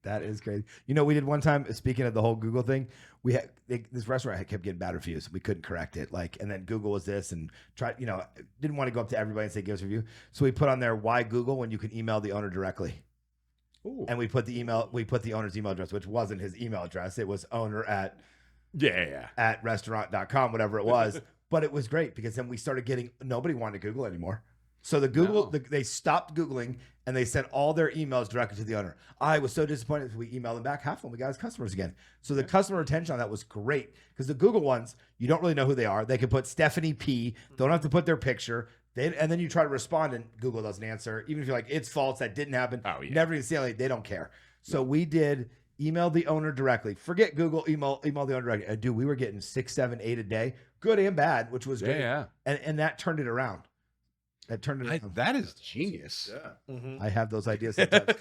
That is crazy. We did one time, speaking of the whole Google thing, this restaurant kept getting bad reviews. We couldn't correct it. And then Google was this and tried, didn't want to go up to everybody and say, give us a review. So we put on there, why Google when you can email the owner directly. Ooh. And we put the owner's email address, which wasn't his email address. It was owner at restaurant.com, whatever it was. But it was great because then we started getting, nobody wanted to Google anymore. So they stopped Googling and they sent all their emails directly to the owner. I was so disappointed because we emailed them back. Half of them we got as customers again. So the customer retention on that was great because the Google ones, you don't really know who they are. They can put Stephanie P. Don't have to put their picture. And then you try to respond and Google doesn't answer. Even if you're like, it's false, that didn't happen. Oh, yeah. Never even see it. They don't care. So we did email the owner directly. Forget Google, email the owner directly. And dude, we were getting 6, 7, 8 a day, good and bad, which was great. Yeah. And that turned it around. That is genius. Yeah. I have those ideas sometimes.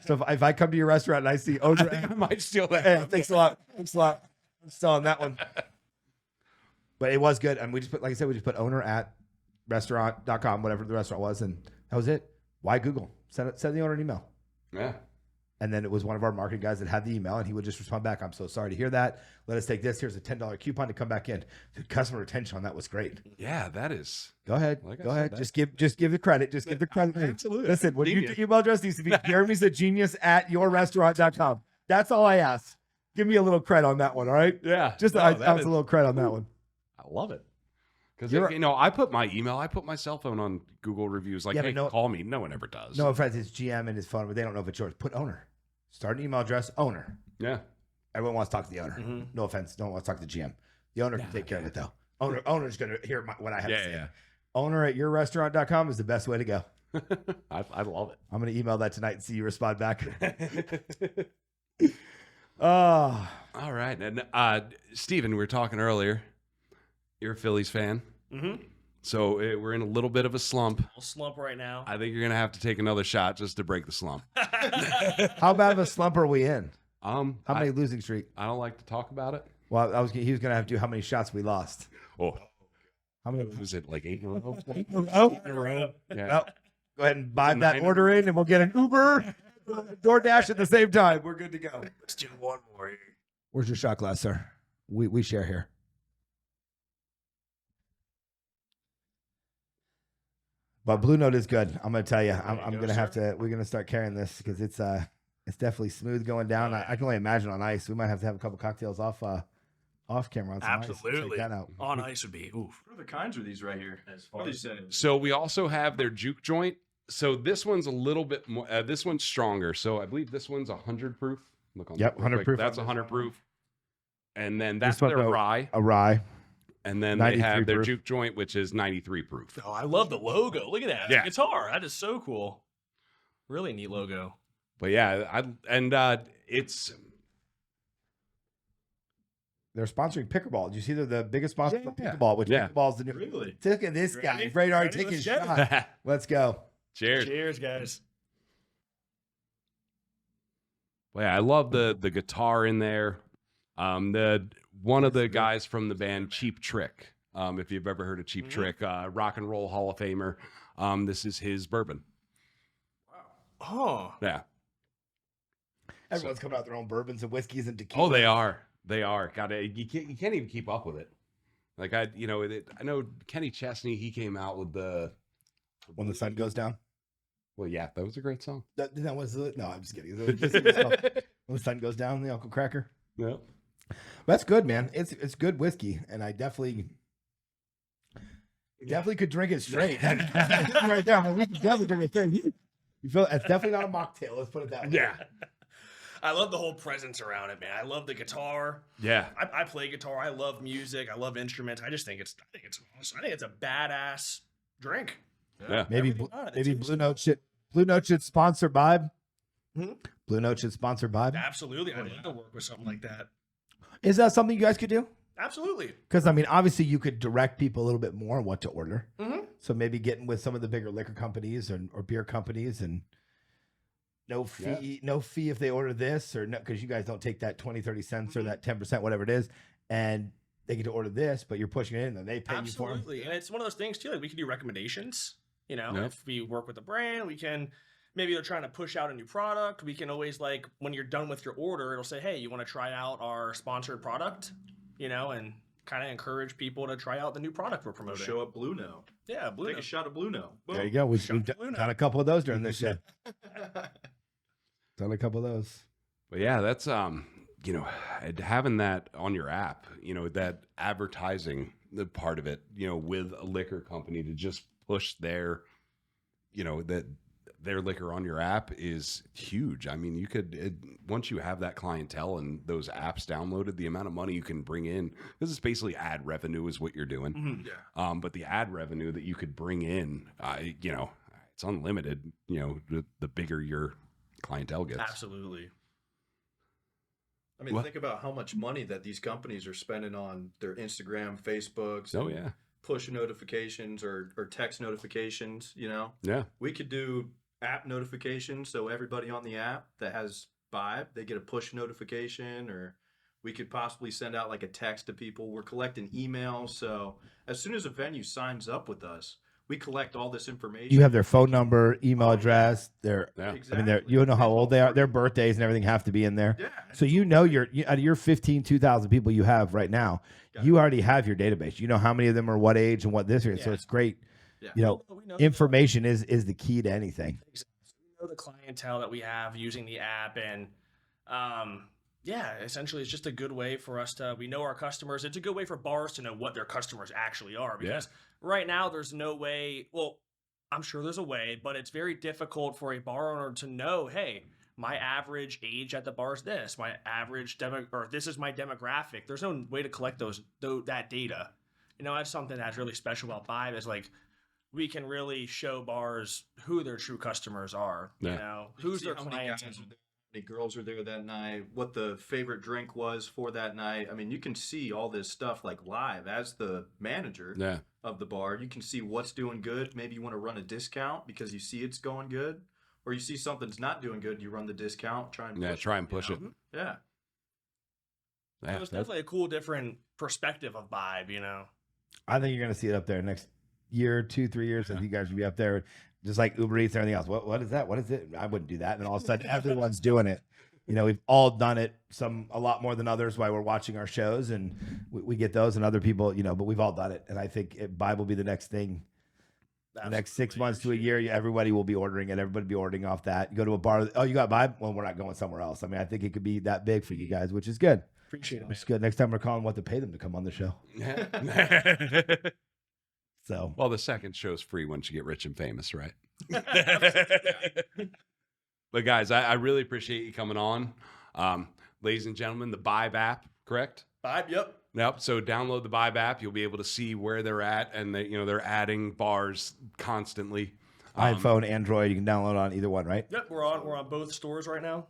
So if I come to your restaurant and I see owner, I might steal that. hey, thanks a lot. I'm selling that one. But it was good. And we just put, like I said, we just put owner at restaurant.com, whatever the restaurant was. And that was it. Why Google? Send the owner an email. Yeah. And then it was one of our marketing guys that had the email, and he would just respond back, I'm so sorry to hear that. Let us take this. Here's a $10 coupon to come back in. Dude, customer retention on that was great. Yeah, that is. Go ahead. Like I Go said, ahead. that- Just give the credit. Just give the credit. Absolutely. Listen, when Genius. your email address needs to be Jeremy's a genius at yourrestaurant.com. That's all I ask. Give me a little credit on that one, all right? Yeah. Just No, I that was is- a little credit on that one. I love it. Because You're- I put my email, I put my cell phone on Google reviews. Like, Yeah, but hey, no- call me. No one ever does. No offense, it's GM and his phone, but they don't know if it's yours. Put owner. Start an email address, owner. Yeah. Everyone wants to talk to the owner. Mhm. No offense. Don't want to talk to the GM. The owner can take care of it though. Owner's going to hear what I have to say. Yeah. Owner at yourrestaurant.com is the best way to go. I love I'm going to email that tonight and see you respond back. Oh, All right. And Steven, we were talking earlier. You're a Phillies fan. Mm-hmm. So we're in a little bit of a slump. We'll slump right now. I think you're going to have to take another shot just to break the slump. how bad of a slump are we in? How How many losing streak? I don't like to talk about it. Well, he was going to have to do how many shots we lost. Oh, How many? was it like 8 in a row? Yeah. Well, go ahead and buy Is it that 9? order in, and we'll get an Uber, DoorDash at the same time. We're good to go. Let's do one more. Where's your shot glass, sir? We share here. But Blue Note is good. I'm gonna tell you. I'm go, gonna have sir. to. We're gonna start carrying this because it's definitely smooth going down. I can only imagine on ice. We might have to have a couple cocktails off camera on some ice. Absolutely. Check that out. On ice would be oof. What other kinds are these right here? What are these? So we also have their juke joint. So this one's a little bit more. This one's stronger. So I believe this one's 100 proof. Look on Yep, that real 100 quick. proof That's on this 100 one. proof. And then that's This one, their though, rye. A rye. And then they 93 have their proof. juke joint, which is 93 proof. Oh, I love the logo. Look at that. Yeah. Guitar. That is so cool. Really neat logo. But yeah, it's They're sponsoring pickleball. Did you see they're the biggest sponsor for Yeah. pickleball? Which Yeah. pickleball's the new. Really? Look at this guy. Ready? He's already Ready? taking a Let's get it. shot. Let's go. cheers. Cheers, guys. Well, yeah, I love the guitar in there. The one of the guys from the band Cheap Trick. If you've ever heard of Cheap Trick, rock and roll Hall of Famer. This is his bourbon. Oh. Yeah. Everyone's coming out with their own bourbons and whiskeys and tequila. Oh, they are. They are. You can't even keep up with it. Like I know Kenny Chesney. He came out with the When the sun goes down. Well, yeah, that was a great song. That was no. I'm just kidding. When the sun goes down, the Uncle Cracker. Yeah. That's good, man. It's good whiskey, and I definitely could drink it straight. Right there, I mean, we can definitely drink it straight. You feel it's definitely not a mocktail. Let's put it that way. Yeah. I love the whole presence around it, man. I love the guitar. Yeah. I play guitar. I love music. I love instruments. I think it's awesome. I think it's a badass drink. Yeah. Maybe Everything on it. maybe It's Blue Note should sponsor Bibe. Hmm? Blue Note should sponsor Bibe. Absolutely. I'd love to work with something like that. Is that something you guys could do? Absolutely. Because I mean, obviously, you could direct people a little bit more on what to order. Mhm. So maybe getting with some of the bigger liquor companies or beer companies and no fee if they order this or no, because you guys don't take that 20, 30 cents or that 10%, whatever it is, and they get to order this, but you're pushing it in and they pay you for it. Absolutely. And it's one of those things too, like we can do recommendations. You know, Yep. if we work with a brand, we can maybe they're trying to push out a new product. We can always like when you're done with your order, it'll say, hey, you want to try out our sponsored product, you know, and kind of encourage people to try out the new product we're promoting. Show up Blue Note. Yeah, Blue Take a Note. shot of Blue Note. There you go. We've Shot done Blue Note. a couple of those during this show. Done a couple of those. But yeah, that's and having that on your app, that advertising the part of it, with a liquor company to just push their liquor on your app is huge. I mean, once you have that clientele and those apps downloaded, the amount of money you can bring in, because it's basically ad revenue is what you're doing. Mhm. Yeah. But the ad revenue that you could bring in, it's unlimited. The bigger your clientele gets. Absolutely. I mean, What? think about how much money that these companies are spending on their Instagram, Facebooks, Oh and yeah, push notifications or text notifications. yeah. We could do app notifications, so everybody on the app that has Bibe, they get a push notification, or we could possibly send out like a text to people. We're collecting emails, so as soon as a venue signs up with us, we collect all this information. You have their phone number, email address, their Yeah. I mean, you know how old they are. Their birthdays and everything have to be in there. Yeah. So out of your 2,000 people you have right now, Got you already have your database. You know how many of them are what age and what this is. So Yeah. it's great. Yeah. We know Information is the key to anything. We know the clientele that we have using the app, and essentially it's just a good way for us we know our customers. It's a good way for bars to know what their customers actually are, because right now there's no way, well, I'm sure there's a way, but it's very difficult for a bar owner to know, hey, my average age at the bar is this, my average or this is my demographic. There's no way to collect that data. That's something that's really special about Bibe is like we can really show bars who their true customers are. Who's their clients. How many girls are there that night, what the favorite drink was for that night. I mean, you can see all this stuff like live as the manager of the bar. You can see what's doing good. Maybe you want to run a discount because you see it's going good, or you see something's not doing good. You run the discount, try and push it. Yeah. It was definitely a cool, different perspective of Bibe, I think you're going to see it up there next year, 2-3 years. I think you guys will be up there just like Uber Eats and everything else. What is that? What is it? I wouldn't do that. And then all of a sudden everyone's doing it. We've all done it, some a lot more than others while we're watching our shows, and we get those, and other people, but we've all done it. And I think Bibe will be the next thing. The next 6 months to a year, everybody will be ordering it. Everybody will be ordering off that. You go to a bar, oh, you got Bibe? Well, we're not going somewhere else. I mean, I think it could be that big for you guys, which is good. Appreciate it. Which is good. Next time we're calling what to pay them to come on the show. So, well, the second show's free once you get rich and famous, right? But guys, I really appreciate you coming on. Ladies and gentlemen, the Bibe app, correct? Bibe, yep. Yep. So download the Bibe app. You'll be able to see where they're at, and they're adding bars constantly. iPhone, Android, you can download on either one, right? Yep, we're on both stores right now.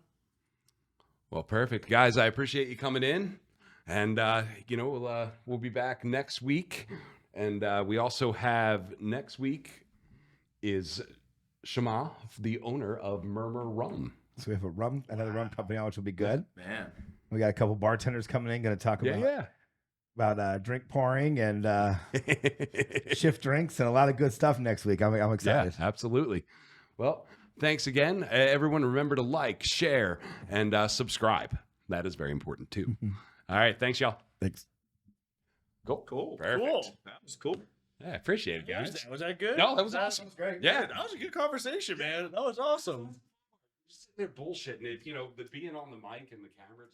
Well, perfect, guys. I appreciate you coming in, and we'll be back next week. And we also have next week is Shema, the owner of Murmur Rum. So we have another rum company on, which will be good. Man, we got a couple bartenders coming in, going to talk about drink pouring and shift drinks and a lot of good stuff next week. I'm excited. Yeah, absolutely. Well, thanks again, everyone. Remember to like, share, and subscribe. That is very important too. All right, thanks, y'all. Thanks. Cool. Perfect. Cool. That was cool. Yeah, I appreciate it, guys. Was that good? No, that was awesome. That was great. Yeah. That was a good conversation, man. That was awesome. Just sitting there bullshitting it, being on the mic and the cameras.